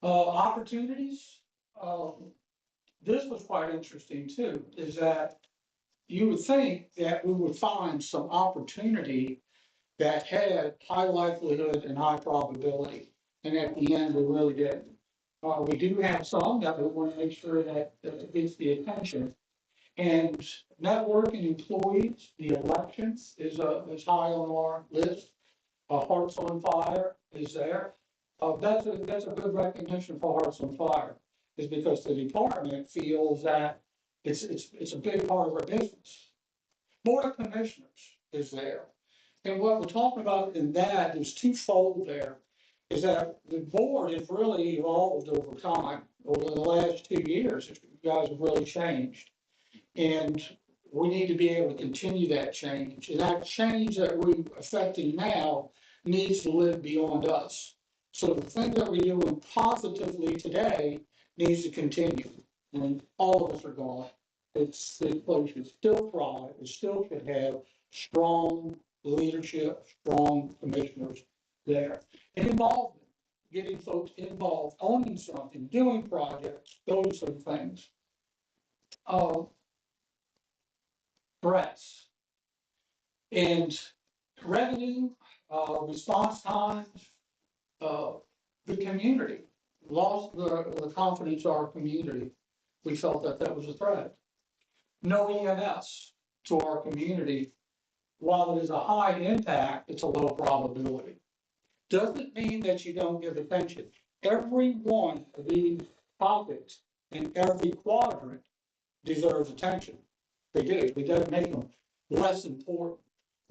Opportunities, this was quite interesting too, is that you would think that we would find some opportunity that had high likelihood and high probability. And at the end, we really didn't. We do have some that we want to make sure that it gets the attention. And networking employees, the elections is high on our list. Hearts on Fire is there. That's a good recognition for Hearts on Fire, is because the department feels that it's a big part of our business. Board of Commissioners is there. And what we're talking about in that is twofold there, is that the board has really evolved over time. Over the last 2 years, you guys have really changed. And we need to be able to continue that change. And that change that we're affecting now needs to live beyond us. So the thing that we're doing positively today needs to continue. And all of us are gone. The place should still thrive. It still should have strong leadership, strong commissioners there. And involvement, getting folks involved, owning something, doing projects, those sort of things. Threats and revenue, response times, the community lost the confidence of our community. We felt that was a threat. No EMS to our community, while it is a high impact, it's a low probability. Doesn't mean that you don't give attention. Every one of these topics in every quadrant deserves attention. They do. We don't make them less important.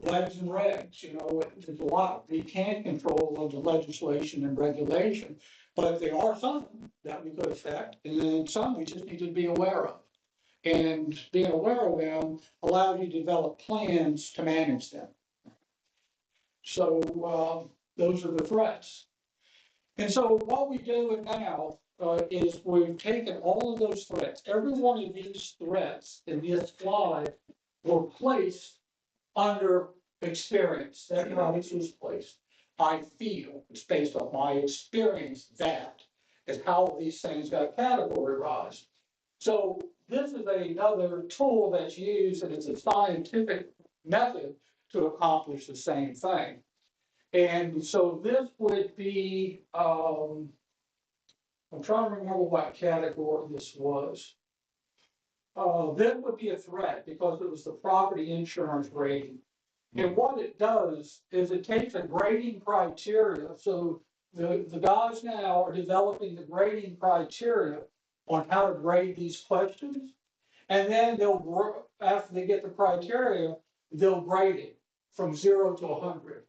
Legs and regs, there's a lot we can't control under legislation and regulation, but there are some that we could affect, and then some we just need to be aware of. And being aware of them allows you to develop plans to manage them. So those are the threats. And so what we do now is we've taken all of those threats. Every one of these threats in this slide were placed under experience. That's how this was placed. I feel it's based on my experience. That is how these things got categorized. So this is another tool that's used, and it's a scientific method to accomplish the same thing. And so this would be, I'm trying to remember what category this was. This would be a threat because it was the property insurance rating. And what it does is it takes a grading criteria. So the guys now are developing the grading criteria on how to grade these questions. And then after they get the criteria, they'll grade it from 0 to 100.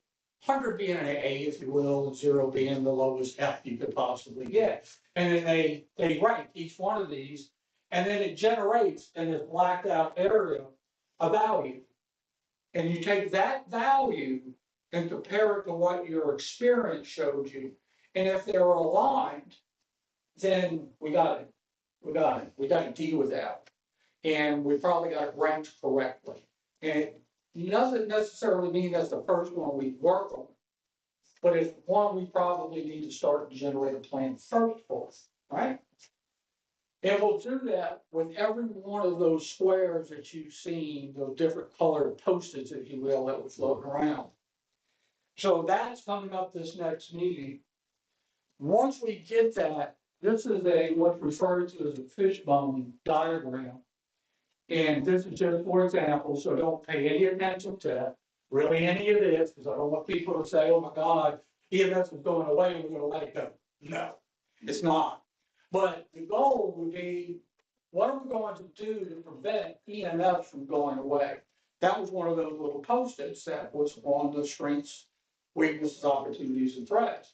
100 being an A, if you will, and 0 being the lowest F you could possibly get. And then they rank each one of these, and then it generates in this blacked out area a value. And you take that value and compare it to what your experience showed you. And if they're aligned, then we got it. We got to deal with that. And we probably got it ranked correctly. And it doesn't necessarily mean that's the first one we work on, but it's one we probably need to start to generate a plan first for, right? And we'll do that with every one of those squares that you've seen, those different colored Post-its, if you will, that were floating around. So that's coming up this next meeting. Once we get that, this is what's referred to as a fishbone diagram. And this is just for example, so don't pay any attention to really any of this, because I don't want people to say, oh my God, EMS is going away, we're gonna let it go. No, it's not. But the goal would be, what are we going to do to prevent EMS from going away? That was one of those little post-its that was on the strengths, weaknesses, opportunities, and threats.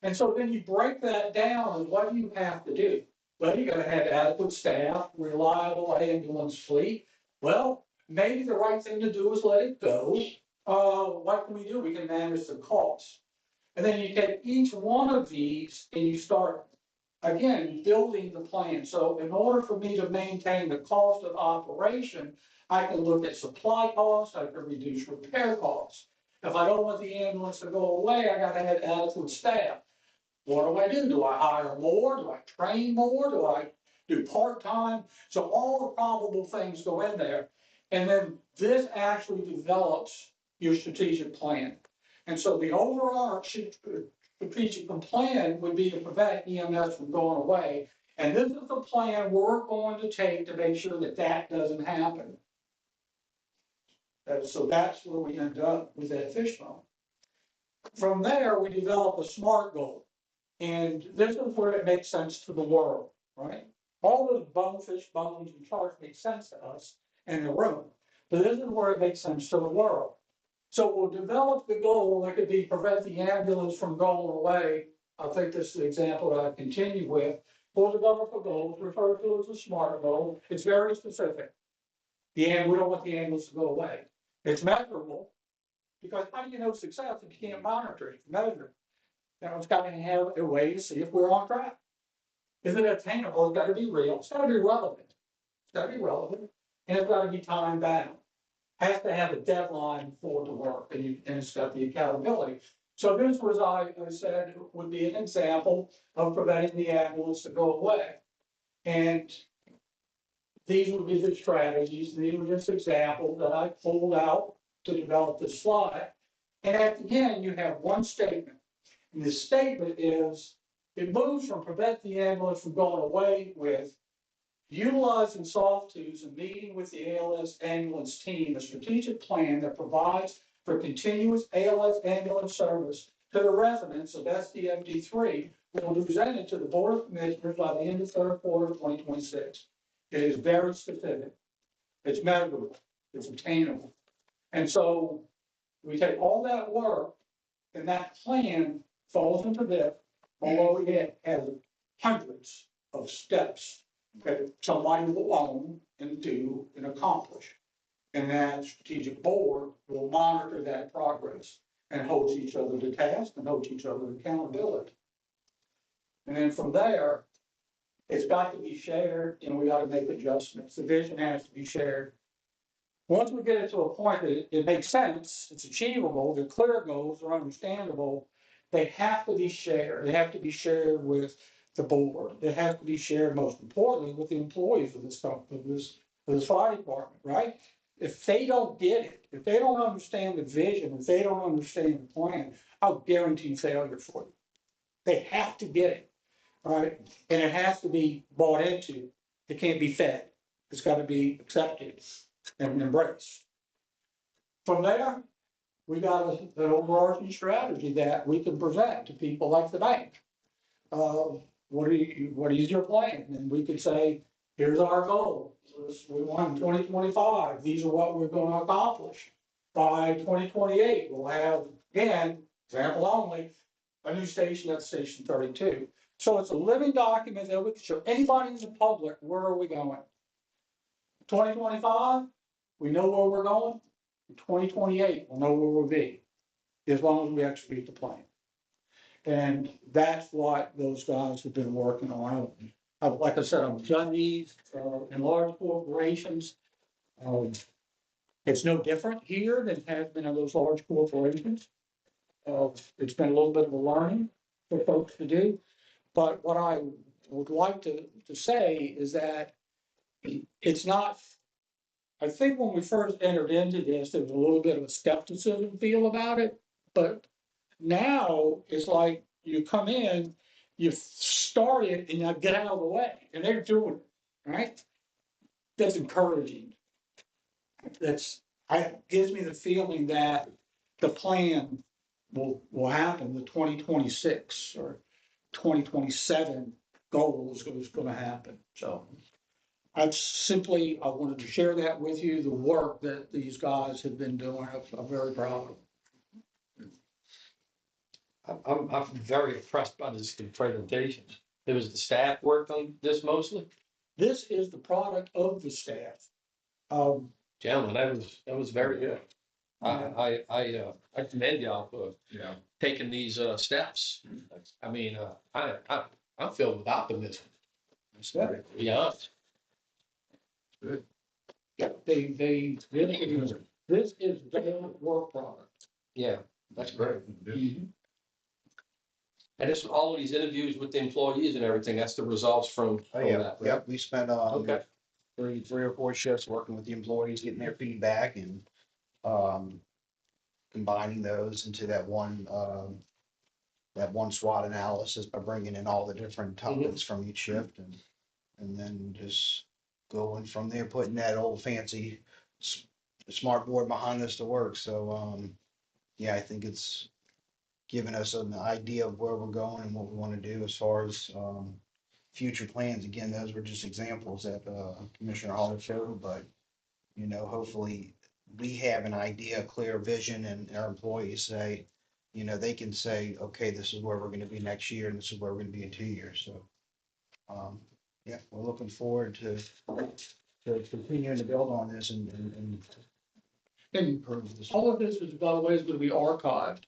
And so then you break that down, and what do you have to do? Well, you gotta have adequate staff, reliable ambulance fleet. Well, maybe the right thing to do is let it go. What can we do? We can manage the costs. And then you take each one of these and you start, again, building the plan. So in order for me to maintain the cost of operation, I can look at supply costs, I can reduce repair costs. If I don't want the ambulance to go away, I gotta have adequate staff. What do? Do I hire more? Do I train more? Do I do part-time? So all the probable things go in there. And then this actually develops your strategic plan. And so the overall strategic plan would be to prevent EMS from going away. And this is the plan we're going to take to make sure that that doesn't happen. So that's where we end up with that fishbone. From there, we develop a SMART goal. And this is where it makes sense to the world, right? All those bonefish, bones, and charts make sense to us in the room. But this is where it makes sense to the world. So we'll develop the goal that could be prevent the ambulance from going away. I think this is the example that I continue with. For the government goals, referred to as a SMART goal, it's very specific. We don't want the ambulance to go away. It's measurable, because how do you know success if you can't monitor it, measure it? Now, it's got to have a way to see if we're on track. Is it attainable? It's got to be real. It's got to be relevant. It's got to be relevant. And it's got to be time bound. Has to have a deadline for the work, and it's got the accountability. So this was, I said, would be an example of preventing the ambulance to go away. And these would be the strategies. These were just examples that I pulled out to develop this slide. And at the end, you have one statement. And the statement is, it moves from prevent the ambulance from going away with utilizing soft tools and meeting with the ALS ambulance team, a strategic plan that provides for continuous ALS ambulance service to the residents of SDMD3 will be presented to the Board of Commissioners by the end of third quarter of 2026. It is very specific. It's measurable. It's attainable. And so we take all that work, and that plan falls into this, although it has hundreds of steps that somebody will own and do and accomplish. And that strategic board will monitor that progress and holds each other to task and holds each other to accountability. And then from there, it's got to be shared, and we got to make adjustments. The vision has to be shared. Once we get it to a point that it makes sense, it's achievable, the clear goals are understandable, they have to be shared. They have to be shared with the board. They have to be shared, most importantly, with the employees of this company, of this fire department, right? If they don't get it, if they don't understand the vision, if they don't understand the plan, I'll guarantee failure for you. They have to get it, right? And it has to be bought into. It can't be fed. It's got to be accepted and embraced. From there, we got an overarching strategy that we can present to people like the bank. What is your plan? And we could say, here's our goal. We want in 2025. These are what we're going to accomplish. By 2028, we'll have, again, example only, a new station at Station 32. So it's a living document that we can show anybody in the public, where are we going? 2025, we know where we're going. In 2028, we'll know where we'll be, as long as we execute the plan. And that's what those guys have been working on. Like I said, I've done these in large corporations. It's no different here than it has been in those large corporations. It's been a little bit of a learning for folks to do. But what I would like to say is that it's not, I think when we first entered into this, there was a little bit of a skepticism feel about it. But now it's like you come in, you start it, and you get out of the way, and they're doing it, right? That's encouraging. gives me the feeling that the plan will happen, the 2026 or 2027 goal is gonna happen, so. I wanted to share that with you, the work that these guys have been doing, I'm very proud of them. I'm very impressed by this presentation. It was the staff worked on this mostly? This is the product of the staff. Gentlemen, that was very good. I commend y'all for taking these steps. I mean, I'm filled with optimism. To be honest. Yeah, this is their work product. Yeah, that's great. And it's all these interviews with the employees and everything, that's the results from Oh, yeah, that, right? yep, we spent, Okay. three or four shifts working with the employees, getting their feedback and, combining those into that one SWOT analysis by bringing in all the different topics from each shift and then just going from there, putting that old fancy smart board behind us to work. So, yeah, I think it's given us an idea of where we're going and what we want to do as far as, future plans. Again, those were just examples that, Commissioner Hall showed, but, you know, hopefully we have an idea, a clear vision, and our employees say, you know, they can say, okay, this is where we're gonna be next year, and this is where we're gonna be in 2 years, so. Yeah, we're looking forward to continuing to build on this and improve this. All of this is, by the way, is gonna be archived,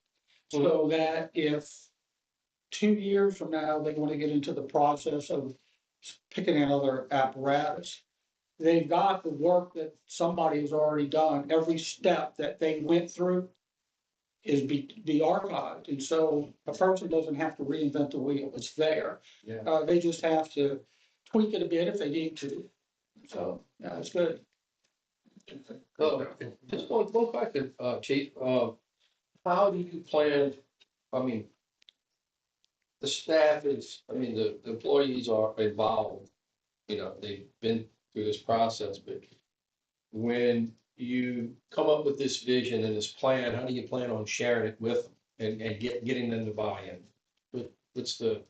so that if 2 years from now, they wanna get into the process of picking another apparatus, they've got the work that somebody has already done, every step that they went through is be archived, and so a person doesn't have to reinvent the wheel, it's there. Yeah. They just have to tweak it a bit if they need to, so, yeah, it's good. Just one question, Chief, how do you plan, I mean, the staff is, I mean, the employees are involved, you know, they've been through this process, but when you come up with this vision and this plan, how do you plan on sharing it with them and getting them to buy in? What's the,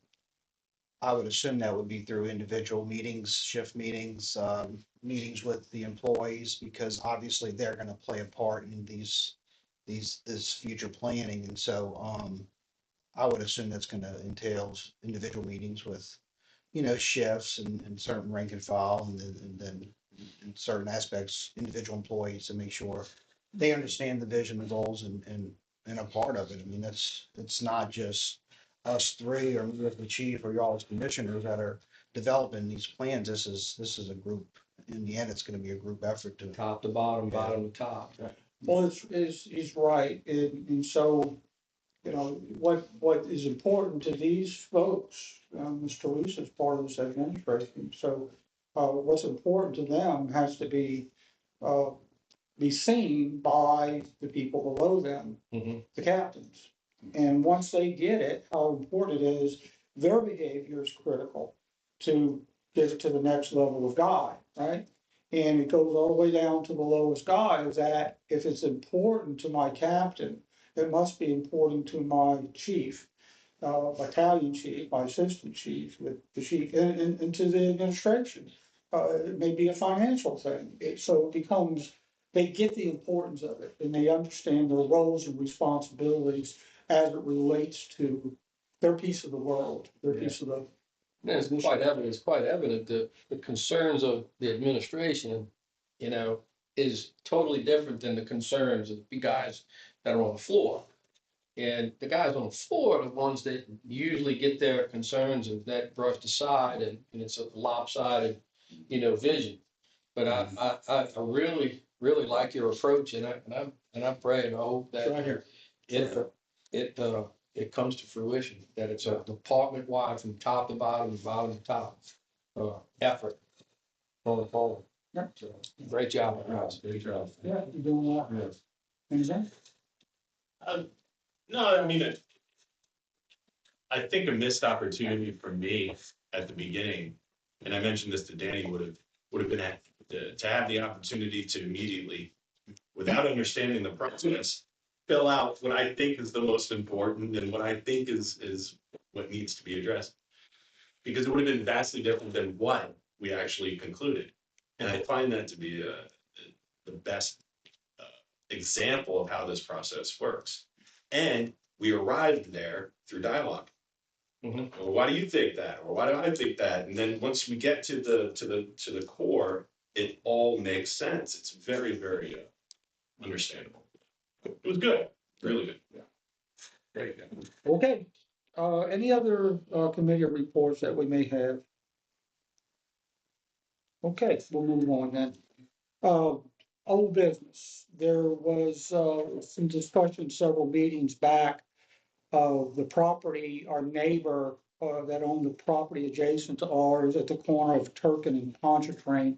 I would assume that would be through individual meetings, shift meetings, meetings with the employees, because obviously they're gonna play a part in this future planning, and so, I would assume that's gonna entail individual meetings with, you know, shifts and certain rank and file, and then in certain aspects, individual employees to make sure they understand the vision, the goals, and a part of it. I mean, it's not just us three or me as the chief or y'all as commissioners that are developing these plans. This is a group. In the end, it's gonna be a group effort to. top to bottom, bottom to top? Well, he's right, and so, you know, what is important to these folks, Mr. Teresa is part of this administration, so, what's important to them has to be seen by the people below them, the captains. And once they get it, how important it is, their behavior is critical to get it to the next level of guy, right? And it goes all the way down to the lowest guy, is that if it's important to my captain, it must be important to my chief, battalion chief, my assistant chief, the chief, and to the administration. It may be a financial thing, so it becomes, they get the importance of it, and they understand their roles and responsibilities as it relates to their piece of the world, their piece of the. Yeah, it's quite evident that the concerns of the administration, you know, is totally different than the concerns of the guys that are on the floor. And the guys on the floor are the ones that usually get their concerns and that brushed aside, and it's a lopsided, you know, vision. But I really, really like your approach, and I pray and I hope that it comes to fruition, that it's a department wide from top to bottom, bottom to top, effort going forward. Yep. So, great job, guys. Great job. Yeah, you're doing well. Anything? No, I mean, I think a missed opportunity for me at the beginning, and I mentioned this to Danny, would have been to have the opportunity to immediately, without understanding the process, fill out what I think is the most important and what I think is what needs to be addressed. Because it would have been vastly different than what we actually concluded. And I find that to be the best example of how this process works. And we arrived there through dialogue. Mhm. Well, why do you think that? Or why do I think that? And then once we get to the core, it all makes sense. It's very, very understandable. It was good, really good. Very good. Okay, any other, committee reports that we may have? Okay, we'll move on then. Old business, there was, some discussion several meetings back. The property, our neighbor, that owned the property adjacent to ours at the corner of Turkin and Pontchartrain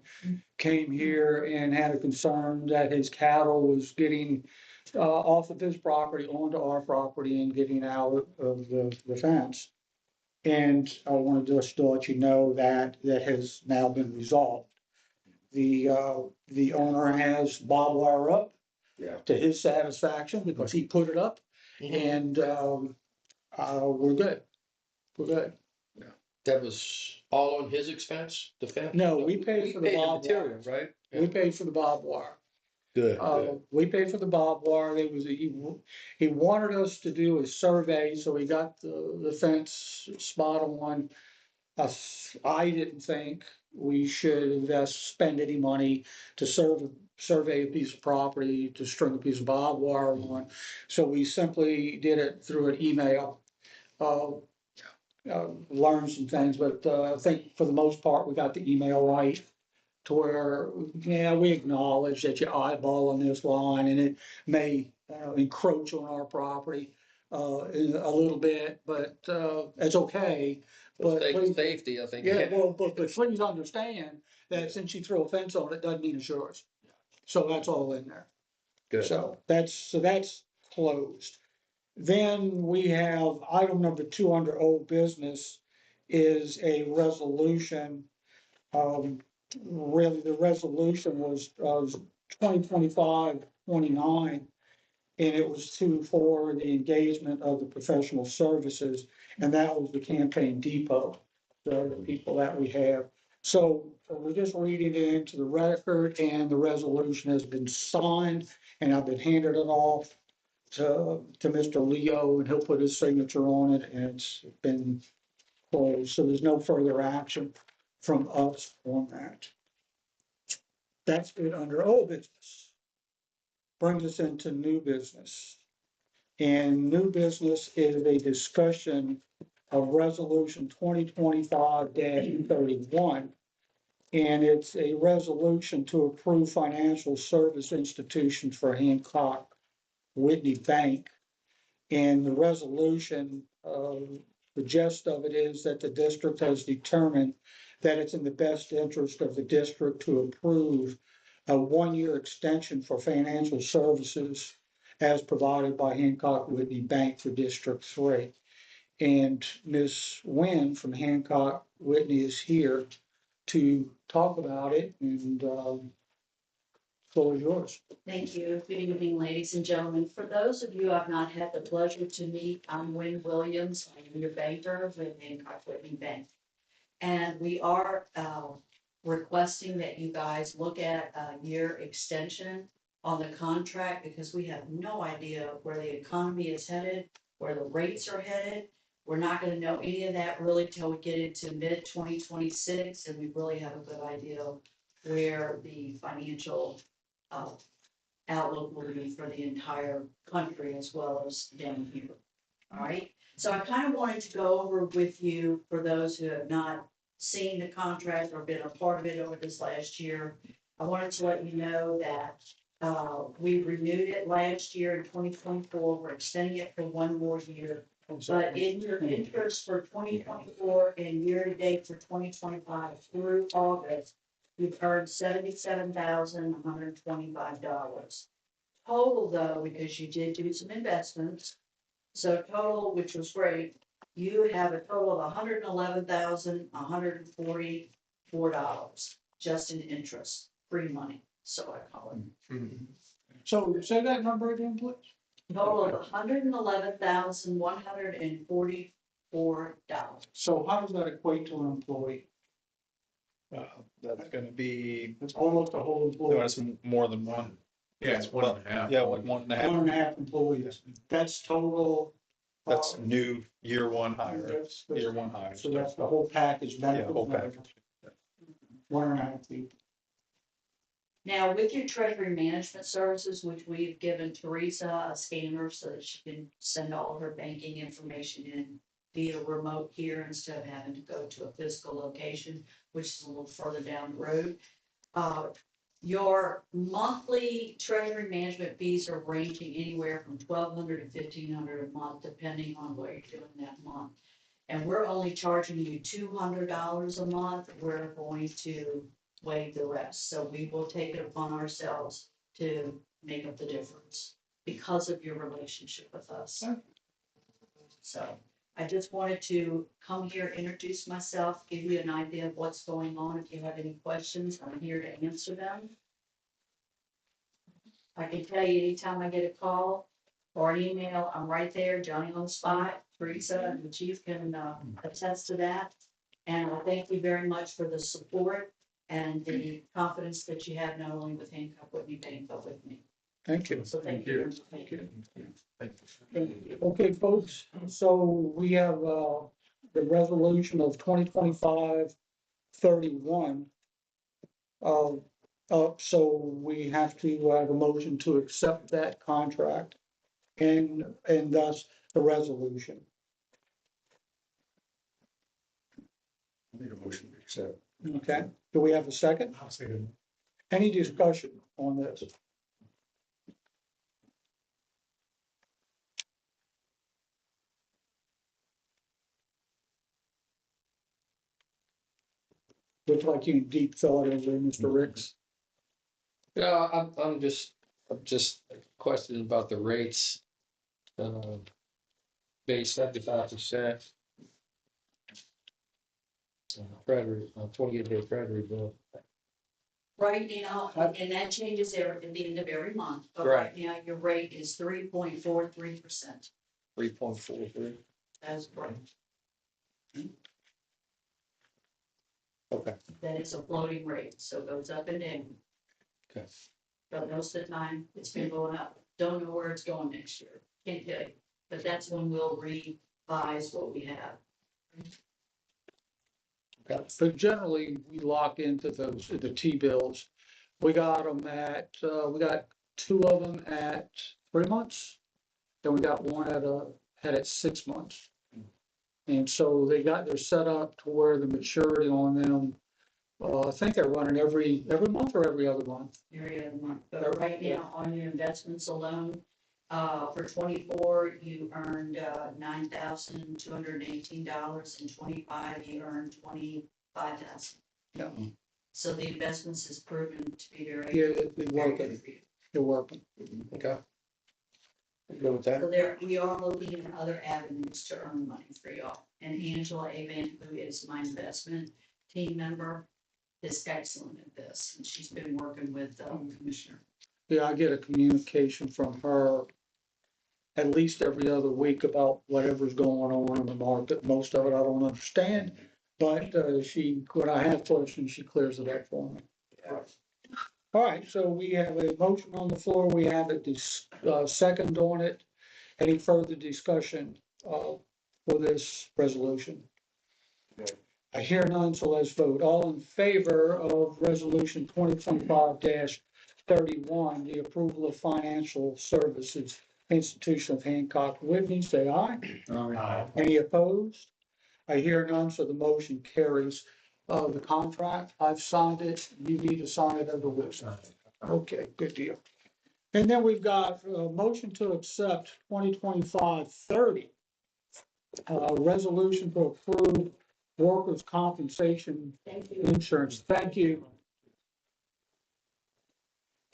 came here and had a concern that his cattle was getting, off of his property onto our property and getting out of the fence. And I wanted just to let you know that that has now been resolved. The owner has barbed wire up. Yeah. To his satisfaction, because he put it up, and, we're good. We're good. That was all on his expense, the fence? No, we paid for the barbed wire. material, right? We paid for the barbed wire. Good. We paid for the barbed wire. It was, he wanted us to do a survey, so we got the fence spot on. I didn't think we should spend any money to survey a piece of property, to string a piece of barbed wire on. So we simply did it through an email. Learned some things, but, I think for the most part, we got the email right. To where, yeah, we acknowledge that you're eyeballing this line and it may, encroach on our property, a little bit, but, it's okay. For But please- safety, I think. Yeah, well, but please understand that since you throw a fence on it, doesn't mean it's yours. So that's all in there. Good. So that's closed. Then we have item number 2 under old business is a resolution. Really, the resolution was 2025-29, and it was for the engagement of the professional services, and that was the campaign depot, the people that we have. So we're just reading it into the record, and the resolution has been signed, and I've been handed it off to Mr. Leo, and he'll put his signature on it, and it's been closed, so there's no further action from us on that. That's it under old business. Brings us into new business. And new business is a discussion of resolution 2025-31. And it's a resolution to approve financial service institutions for Hancock Whitney Bank. And the resolution, the gist of it is that the district has determined that it's in the best interest of the district to approve a 1-year extension for financial services as provided by Hancock Whitney Bank for District 3. And Ms. Nguyen from Hancock Whitney is here to talk about it, and floor is yours. Thank you. Good evening, ladies and gentlemen. For those of you I've not had the pleasure to meet, I'm Wynn Williams. I am your banker with Hancock Whitney Bank. And we are requesting that you guys look at a year extension on the contract because we have no idea where the economy is headed, where the rates are headed. We're not going to know any of that really till we get into mid-2026, and we really have a good idea of where the financial outlook will be for the entire country as well as down here. All right. So I kind of wanted to go over with you, for those who have not seen the contract or been a part of it over this last year, I wanted to let you know that we renewed it last year in 2024. We're extending it for 1 more year. But in your interest for 2024 and year to date for 2025 through August, we've earned $77,125. Total though, because you did do some investments, so total, which was great, you have a total of $111,144 just in interest free money, so I call it. So say that number again, please. Total of $111,144. So how does that equate to an employee? That's gonna be, It's almost a whole no, employee, it's more than one. Yeah, it's 1.5. Yeah, like 1.5. 1.5 employees. That's total. That's new year one hire, That's- year one hire. So that's the whole package, benefits whole and everything. package. 1.5 people. Now, with your treasury management services, which we've given Teresa a scanner so that she can send all her banking information in via remote here instead of having to go to a physical location, which is a little further down the road. Your monthly treasury management fees are ranging anywhere from $1,200 to $1,500 a month, depending on what you're doing that month. And we're only charging you $200 a month. We're going to waive the rest. So we will take it upon ourselves to make up the difference because of your relationship with us. So I just wanted to come here, introduce myself, give you an idea of what's going on. If you have any questions, I'm here to answer them. I can tell you anytime I get a call or an email, I'm right there, Johnny on the spot. Teresa and the chief can attest to that. And I thank you very much for the support and the confidence that you have not only with Hancock Whitney Bank, but with me. Thank you. So thank you. Thank you. Okay, folks, so we have, the resolution of 2025-31. So we have to have a motion to accept that contract and thus the resolution. Make a motion to accept. Okay, do we have a second? I'll say it. Any discussion on this? Looks like you deep thought over there, Mr. Ricks. Yeah, I'm just questioning about the rates. Base 75%. Treasury, 28-day treasury bill. Right now, and that changes at the end of every month, but Right. right now your rate is 3.43%. 3.43. That's right. Okay. That is a floating rate, so it goes up and down. Okay. But most of the time, it's been going up. Don't know where it's going next year. Can't tell you. But that's when we'll revise what we have. But generally, we lock into those, the T-bills. We got them at, we got 2 of them at 3 months. Then we got one at 6 months. And so they're set up to where the maturity on them, I think they're running every month or every other month. Every other month. But right now, on your investments alone, for 24, you earned $9,218, and 25, you earned $25,000. Yeah. So the investments has proven to be Yeah, very, they're very working, good for you. they're working. Okay. Go with that. So we are looking at other avenues to earn money for y'all. And Angela Avan, who is my investment team member, is excellent at this, and she's been working with the commissioner. Yeah, I get a communication from her at least every other week about whatever's going on in the market. Most of it I don't understand, but when I have questions, she clears it up for me. All right, so we have a motion on the floor. We have a second on it. Any further discussion for this resolution? I hear none, so let's vote. All in favor of resolution 2025-31, the approval of financial services institution of Hancock Whitney, say aye. Aye. Any opposed? I hear none, so the motion carries. The contract, I've signed it. You need to sign it over with. Okay, good deal. And then we've got a motion to accept 2025-30 resolution to approve workers' compensation Thank you. insurance. Thank you.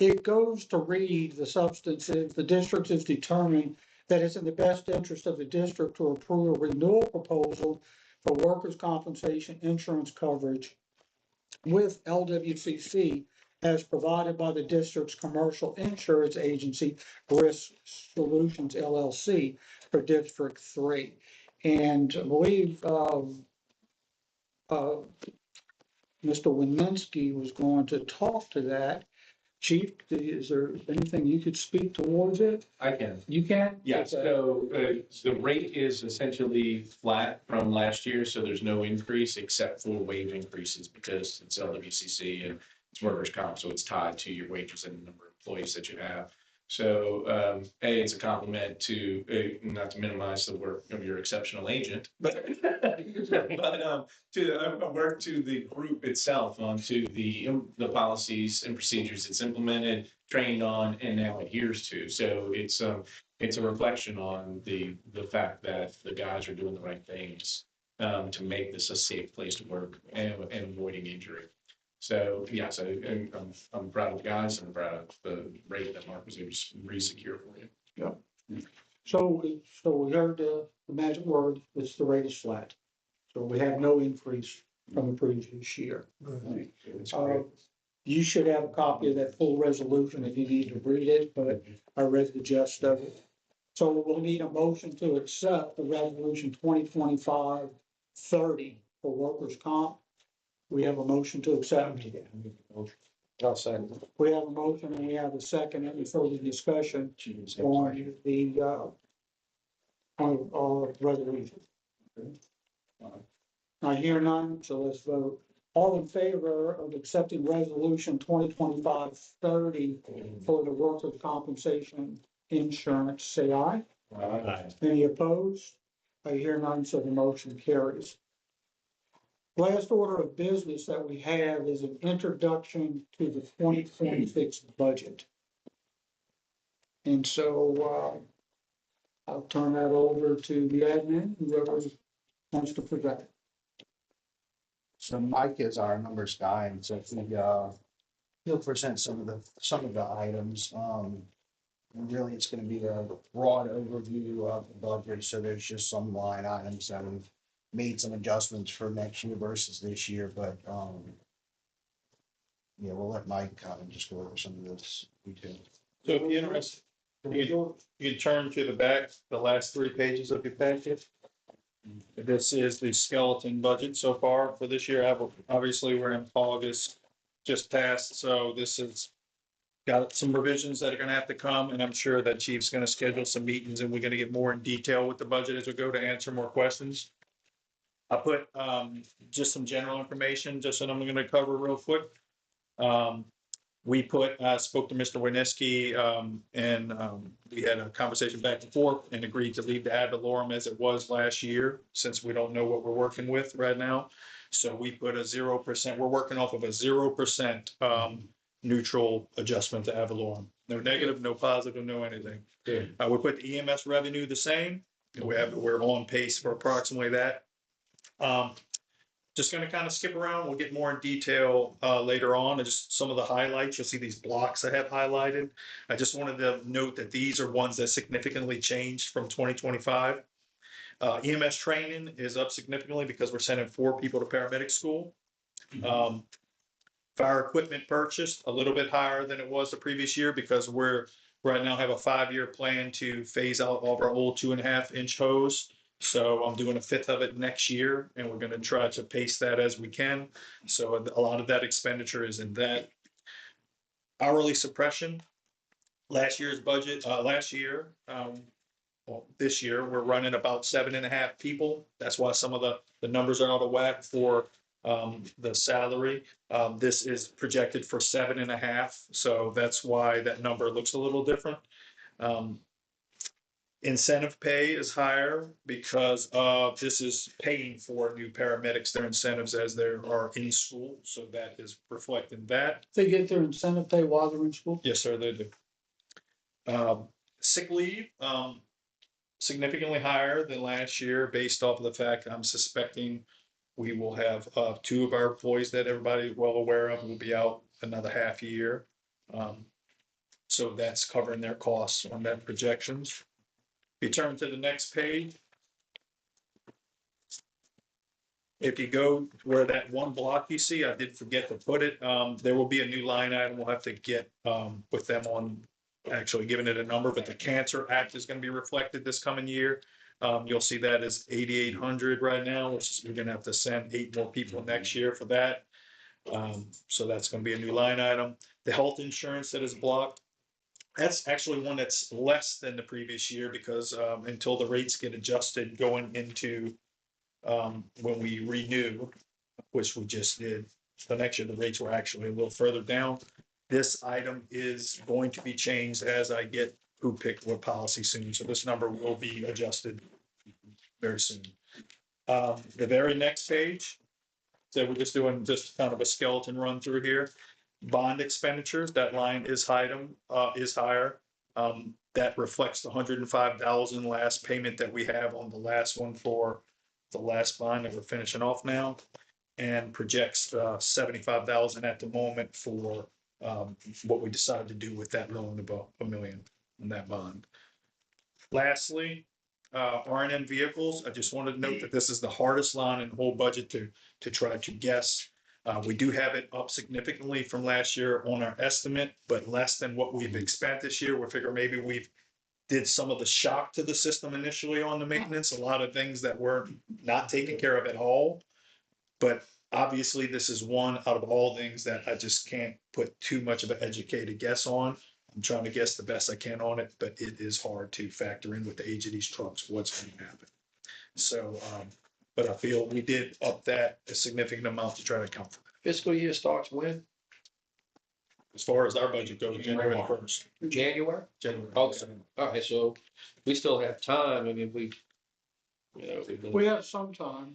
It goes to read the substance, if the district is determined that it's in the best interest of the district to approve a renewal proposal for workers' compensation insurance coverage with LWCC as provided by the district's commercial insurance agency, Risk Solutions LLC, for District 3. And I believe Mr. Wininski was going to talk to that. Chief, is there anything you could speak towards it? I can. You can? Yes, so the rate is essentially flat from last year, so there's no increase except for wage increases because it's LWCC and it's workers' comp, so it's tied to your wages and the number of employees that you have. So it's a compliment to, not to minimize the work of your exceptional agent, but to a work to the group itself, to the policies and procedures it's implemented, trained on, and now adheres to. So it's a reflection on the fact that the guys are doing the right things to make this a safe place to work and avoiding injury. So yeah, so I'm proud of the guys and I'm proud of the rate that Mark was able to re-secure for you. So we heard the magic word, it's the rate is flat. So we have no increase from the previous year. You should have a copy of that full resolution if you need to read it, but I read the gist of it. So we'll need a motion to accept the resolution 2025-30 for workers' comp. We have a motion to accept. I'll second. We have a motion and we have a second. Any further discussion on the resolution? I hear none, so let's vote. All in favor of accepting resolution 2025-30 for the workers' compensation insurance, say aye. Aye. Any opposed? I hear none, so the motion carries. Last order of business that we have is an introduction to the 2026 budget. And so I'll turn that over to the admin, whoever wants to present. So Mike is our numbers guy, and so he'll present some of the items. And really, it's going to be a broad overview of the budget. So there's just some line items that we've made some adjustments for next year versus this year, but yeah, we'll let Mike kind of just go over some of this detail. So if you're interested, you can turn to the back, the last 3 pages of your packet. This is the skeleton budget so far for this year. Obviously, we're in August just passed, so this has got some revisions that are gonna have to come, and I'm sure that Chief's gonna schedule some meetings and we're gonna get more in detail with the budget as we go to answer more questions. I put just some general information, just that I'm gonna cover real quick. We spoke to Mr. Wininski, and we had a conversation back and forth and agreed to leave the ad valorem as it was last year, since we don't know what we're working with right now. So we put a 0%, we're working off of a 0% neutral adjustment to ad valorem. No negative, no positive, no anything. We put the EMS revenue the same. We're on pace for approximately that. Just gonna kind of skip around. We'll get more in detail later on. And just some of the highlights. You'll see these blocks I have highlighted. I just wanted to note that these are ones that significantly changed from 2025. EMS training is up significantly because we're sending 4 people to paramedic school. Fire equipment purchased a little bit higher than it was the previous year because we're right now have a 5-year plan to phase out all of our old 2.5-inch hose. So I'm doing a 1/5 of it next year, and we're going to try to pace that as we can. So a lot of that expenditure is in that. Hourly suppression. Last year's budget, this year, we're running about 7.5 people. That's why some of the numbers are out of whack for the salary. This is projected for 7.5. So that's why that number looks a little different. Incentive pay is higher because this is paying for new paramedics, their incentives as they are in school. So that is reflecting that. They get their incentive pay while they're in school? Yes, sir, they do. Sick leave, significantly higher than last year based off of the fact I'm suspecting we will have 2 of our employees that everybody well aware of will be out another half year. So that's covering their costs on that projections. If you turn to the next page. If you go where that one block you see, I did forget to put it, there will be a new line item. We'll have to get, with them on actually giving it a number, but the Cancer Act is gonna be reflected this coming year. You'll see that as 8,800 right now, which is, we're gonna have to send 8 more people next year for that. So that's gonna be a new line item. The health insurance that is blocked, that's actually one that's less than the previous year because, until the rates get adjusted going into, when we renew, which we just did, the next year, the rates were actually a little further down. This item is going to be changed as I get who picked what policy soon, so this number will be adjusted very soon. The very next page, so we're just doing just kind of a skeleton run through here. Bond expenditures, that line is is higher. That reflects the 105,000 last payment that we have on the last one for the last bond that we're finishing off now. And projects 75,000 at the moment for what we decided to do with that loan, about $1 million in that bond. Lastly, R&M vehicles, I just wanted to note that this is the hardest line in the whole budget to try to guess. We do have it up significantly from last year on our estimate, but less than what we've expended this year. We figure maybe we've did some of the shock to the system initially on the maintenance, a lot of things that were not taken care of at all. But obviously, this is one out of all things that I just can't put too much of an educated guess on. I'm trying to guess the best I can on it, but it is hard to factor in with the age of these trucks, what's going to happen. So, but I feel we did up that a significant amount to try to account for that. Fiscal year starts when? As far as our budget goes, January 1st. January? January. Okay, all right, so we still have time. I mean, we, you know, We have some time.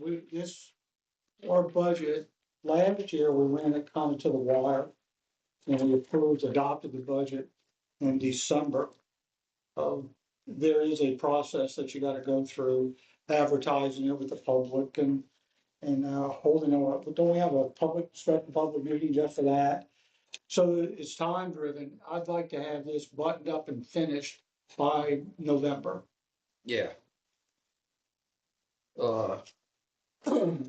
Our budget, last year, we ran it kind of to the wire. And we adopted the budget in December. There is a process that you gotta go through, advertising it with the public and holding it up. But don't we have a special public meeting just for that? So it's time driven. I'd like to have this buttoned up and finished by November. yeah.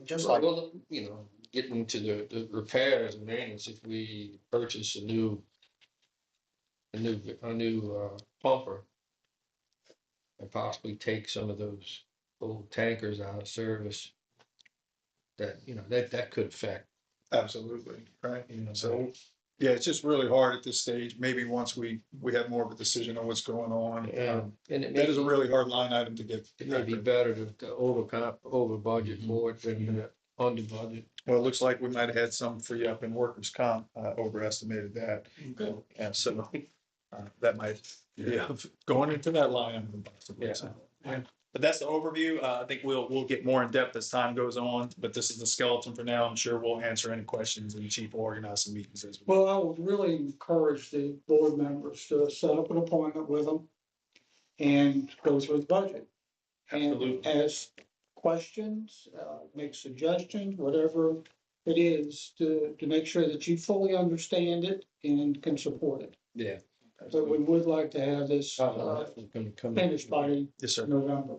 Just like, Well, you know, getting to the repairs and maintenance, if we purchase a new pumper and possibly take some of those old tankers out of service, that, you know, that could affect. Absolutely, right? So, yeah, it's just really hard at this stage. Maybe once we have more of a decision on what's going on. And it That is a may, really hard line item to get. it may be better to over budget more than under budget. Well, it looks like we might have had some free up in workers' comp, overestimated that. And so, that might, going into that line. Item possibly. So, yeah. But that's the overview. I think we'll get more in depth as time goes on, but this is the skeleton for now. I'm sure we'll answer any questions and the chief will organize some meetings as well. Well, I would really encourage the board members to set up an appointment with them and go through the budget. Absolutely. And ask questions, make suggestions, whatever it is, to make sure that you fully understand it and can support it. Yeah. But we would like to have this finished by Yes, sir. November.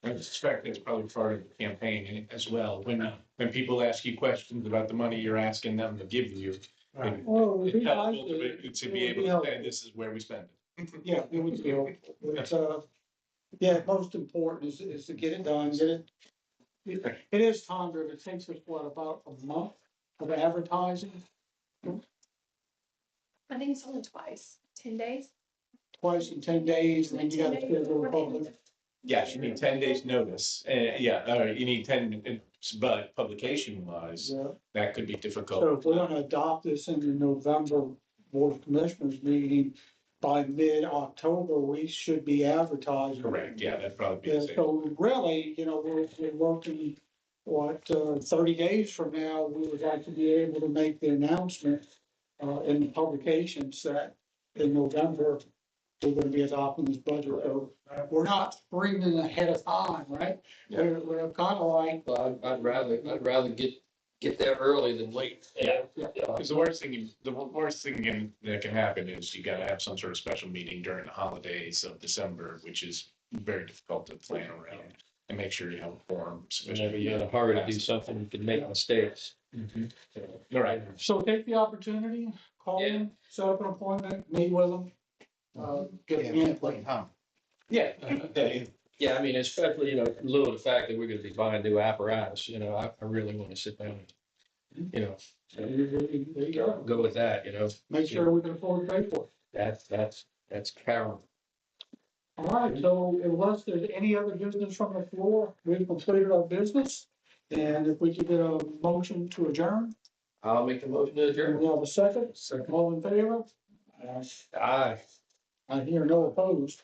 I suspect it's probably part of the campaign as well. When people ask you questions about the money you're asking them to give you, Well, it would be it's nice helpful to be able to say, this is where we spend it. Yeah, it would be helpful. But, yeah, most important is to get it done, it is time driven. It takes us, what, about a month of advertising, I think it's only twice, 10 days. twice in 10 days, and then you gotta schedule a public. Yes, you need 10 days notice. Yeah, all right, you need 10, but publication wise, Yeah. that could be So difficult. if we're gonna adopt this in the November Board of Commissioners meeting, by mid-October, we should be advertising. Correct, yeah, that'd probably be Yeah, the same. so really, we're working, 30 days from now, we would like to be able to make the announcement in the publications that in November, we're gonna be adopting this budget. So we're not springing ahead of time, right? We're kind of like, Well, I'd rather get there early than late. Yeah, because the worst thing that can happen is you gotta have some sort of special meeting during the holidays of December, which is very difficult to plan around. and make sure you have a forum. Whenever you're in a hurry to do something, you can make mistakes. All right. So take the opportunity, call Yeah. them, set up an appointment, meet with them. Get Yeah, the input. Yeah. Yeah, I mean, especially, in lieu of the fact that we're gonna be buying new apparatus, I really wanna sit down and, There you go. go with that, Make sure we can afford to pay for it. that's paramount. All right, so unless there's any other business from the floor, we've completed our business. And if we could get a motion to adjourn, I'll make the motion to and adjourn. we have a second, all in favor? Aye. I hear no opposed.